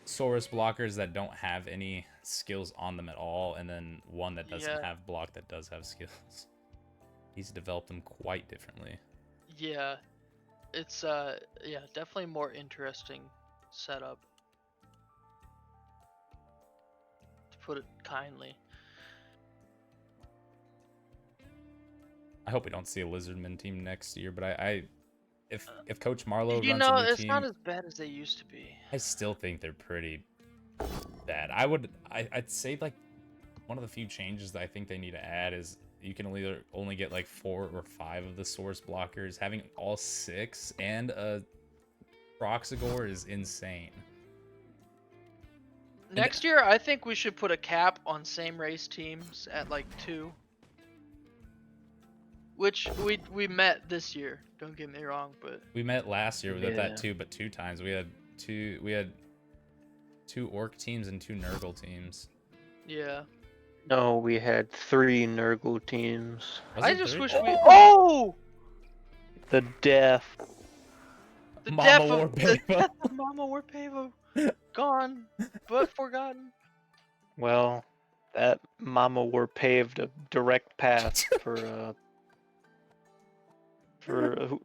Saurus blockers that don't have any skills on them at all, and then 1 that doesn't have block that does have skills. He's developed them quite differently. Yeah. It's yeah, definitely more interesting setup. To put it kindly. I hope we don't see a Lizardman team next year, but if Coach Marlowe You runs know, a new it's team, not as bad as they used to be. I still think they're pretty bad. I'd say like one of the few changes that I think they need to add is you can only get like 4 or 5 of the source blockers. Having all 6 and a Proxigor is insane. Next year, I think we should put a cap on same race teams at like 2. Which we met this year. Don't get me wrong, but We met last year with that too, but 2 times. We had 2 Orc teams and 2 Nurgle teams. yeah. No, we had 3 Nurgle teams. I just wish we. Oh! The death. The Mama death of Warpava. the death of Mama Warpava. Gone, but forgotten. Well, that Mama were paved a direct path for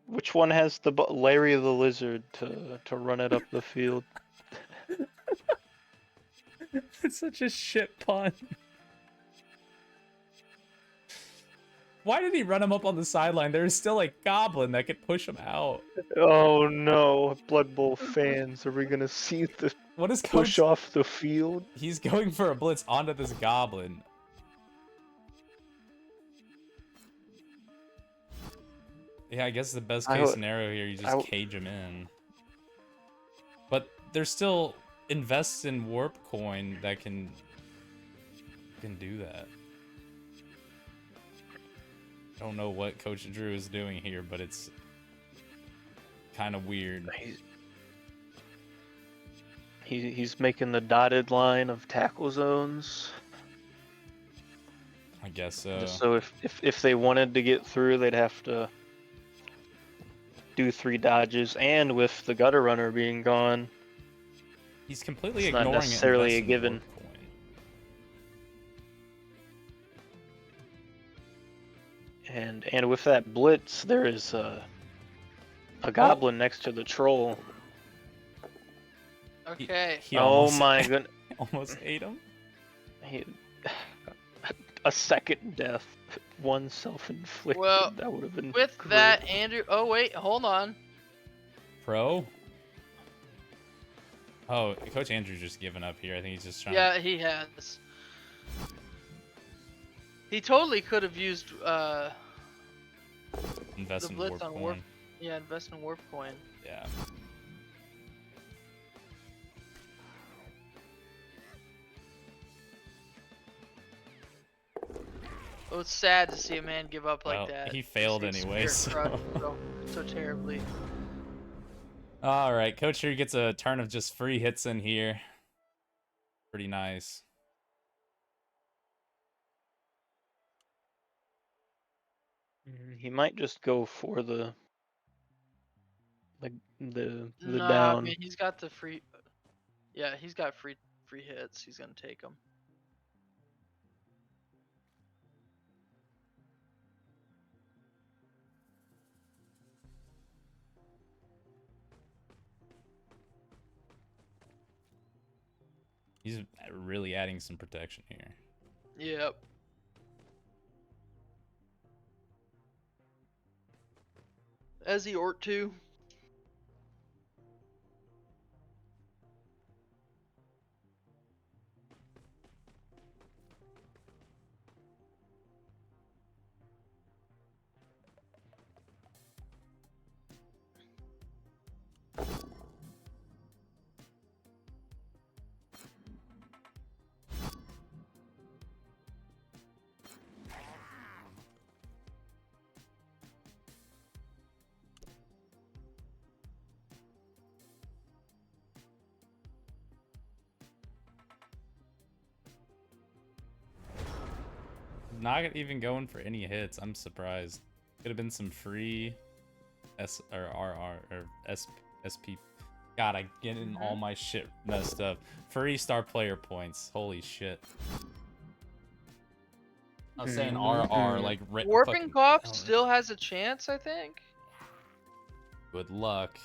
which one has the Larry the Lizard to run it up the field? It's such a shit pun. Why did he run him up on the sideline? There's still a goblin that could push him out. Oh no, Blood Bowl fans, are we gonna see the What is push Coach? off the field? He's going for a blitz onto this goblin. Yeah, I guess the best case scenario here, you just cage him in. But there's still invests in warp coin that can do that. I don't know what Coach Drew is doing here, but it's kind of weird. He's making the dotted line of tackle zones. I guess so. So if they wanted to get through, they'd have to do 3 dodges, and with the gutter runner being gone, He's completely it's ignoring not necessarily a investing given. warp coin. And with that blitz, there is a goblin next to the troll. Okay. He Oh almost, my goodness! almost ate him. A second death, 1 self-inflicted. Well, that would have been With great. that, Andrew. Oh wait, hold on. Pro? Oh, Coach Andrew's just giving up here. I think he's just trying Yeah, he has. He totally could have used to invest the in blitz warp on coin. warp. Yeah, invest in warp coin. Yeah. Oh, it's sad to see a man give up like Well, that. he failed To see anyway, Spirit crushed so terribly. All right, Coach here gets a turn of just free hits in here. Pretty nice. He might just go for the Nah, I down. mean he's got the free. Yeah, he's got free hits. He's gonna take them. He's really adding some protection here. Yep. As he ought to. Not even going for any hits. I'm surprised. Could have been some free S or RR or SP. God, I getting all my shit messed up. Free star player points. Holy shit. I was saying RR like Warping fucking- Cough oh, still has a chance, I think. Good luck.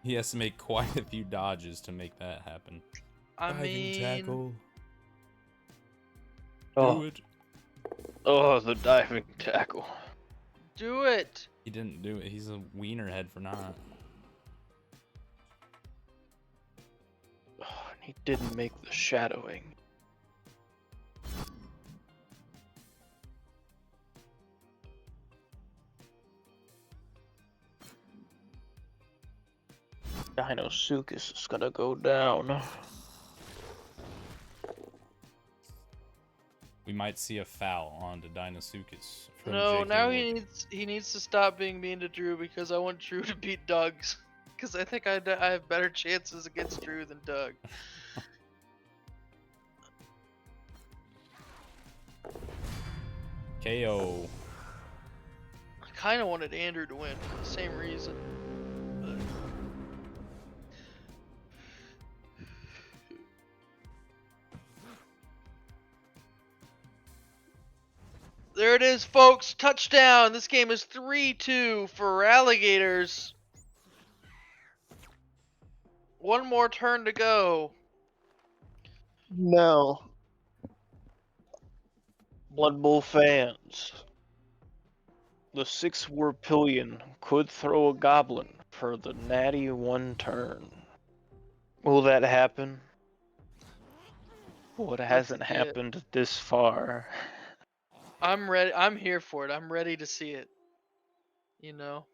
He has to make quite a few dodges to make that happen. I mean, Do Oh, it. oh, the diving tackle. do it. He didn't do it. He's a wiener head for not. Oh, and he didn't make the shadowing. Dinosuchus is gonna go down. We might see a foul on to Dinosuchus. From No, JK now Warp. he needs to stop being mean to Drew because I want Drew to beat Doug's. Because I think I have better chances against Drew than Doug. KO. I kind of wanted Andrew to win for the same reason. But... There it is, folks. Touchdown. This game is 3-2 for Feraligatrs. One more turn to go. No. Blood Bowl fans. The 6 Warpillion could throw a goblin for the natty 1 turn. Will that happen? Well, it hasn't see it. happened this far. I'm ready. I'm here for it. I'm ready to see it. You know.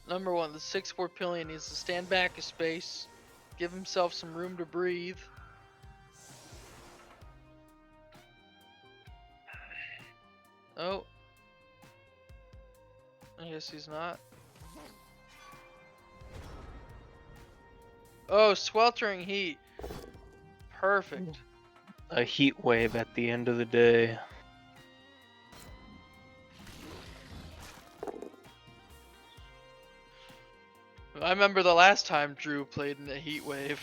Number one, the 6 Warpillion needs to stand back a space, give himself some room to breathe. Oh. I guess he's not. Oh, sweltering heat. Perfect. A heat wave at the end of the day. I remember the last time Drew played in a heat wave.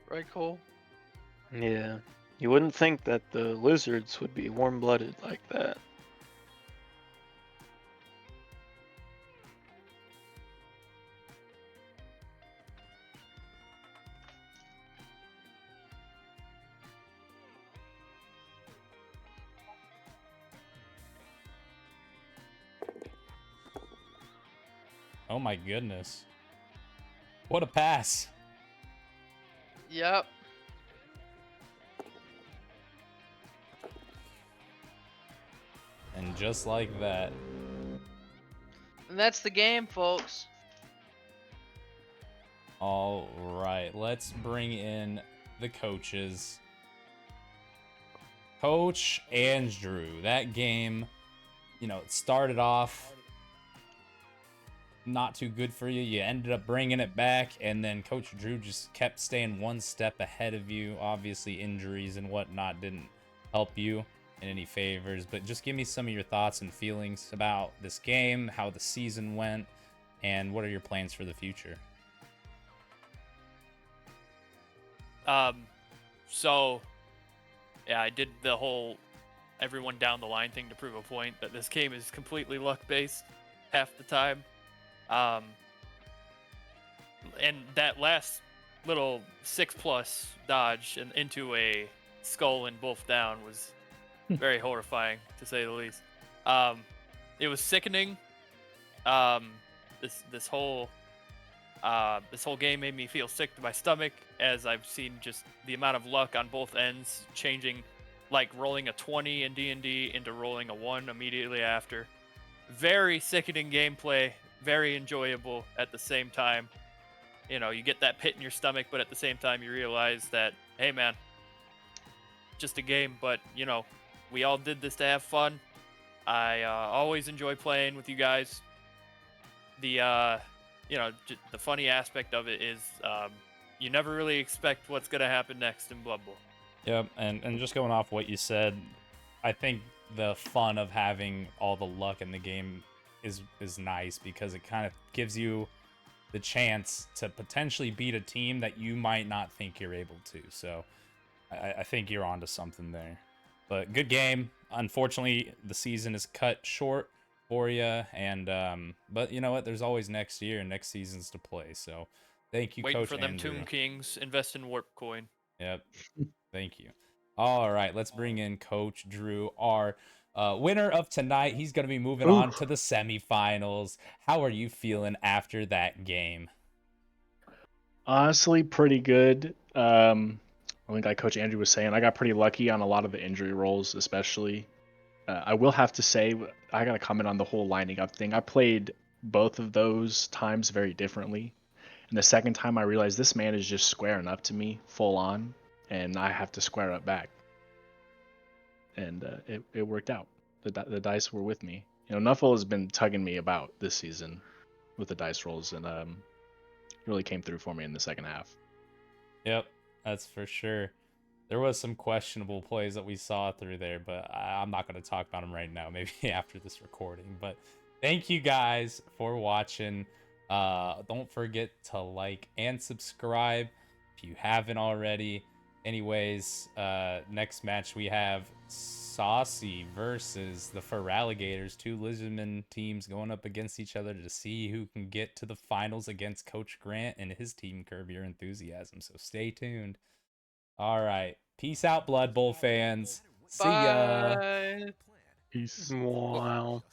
Right, Cole? Yeah. You wouldn't think that the lizards would be warm-blooded like that. Oh my goodness. What a pass. Yep. And just like that. And that's the game, folks. All right, let's bring in the coaches. Coach Andrew, that game, you know, it started off not too good for you. You ended up bringing it back, and then Coach Drew just kept staying one step ahead of you. Obviously, injuries and whatnot didn't help you in any favors, but just give me some of your thoughts and feelings about this game, how the season went, and what are your plans for the future? So yeah, I did the whole everyone down the line thing to prove a point that this game is completely luck based half the time. And that last little 6+ dodge and into a skull and both down was very horrifying, to say the least. It was sickening. This whole game made me feel sick to my stomach, as I've seen just the amount of luck on both ends changing, like rolling a 20 in D&D into rolling a 1 immediately after. Very sickening gameplay, very enjoyable at the same time. You know, you get that pit in your stomach, but at the same time you realize that, hey man, just a game, but you know, we all did this to have fun. I always enjoy playing with you guys. The the funny aspect of it is you never really expect what's gonna happen next in Blood Bowl. Yep, and just going off what you said, I think the fun of having all the luck in the game is nice, because it kind of gives you the chance to potentially beat a team that you might not think you're able to. So I think you're onto something there. But good game. Unfortunately, the season is cut short for you, and but you know what? There's always next year and next seasons to play. So thank you, Waiting Coach for them Andrew. Tomb Kings, invest in Warp Coin. Yep. Thank you. All right, let's bring in Coach Drew, our winner of tonight. He's going to be moving on to the semifinals. How are you feeling after that game? Honestly, pretty good. I think like Coach Andrew was saying, I got pretty lucky on a lot of the injury rolls, especially. I will have to say, I got to comment on the whole lining up thing. I played both of those times very differently. And the second time, I realized this man is just squaring up to me full on, and I have to square up back. And it worked out. The dice were with me. You know, Nuffle has been tugging me about this season with the dice rolls, and really came through for me in the second half. Yep, that's for sure. There was some questionable plays that we saw through there, but I'm not going to talk about them right now. Maybe after this recording. But thank you guys for watching. Don't forget to like and subscribe if you haven't already. Anyways, next match we have Saucy versus the Feraligatrs, two Lizardman teams going up against each other to see who can get to the finals against Coach Grant and his team, Curb Your Enthusiasm. So stay tuned. All right. Peace out, Blood Bowl fans. See ya. Bye. Peace. Wow.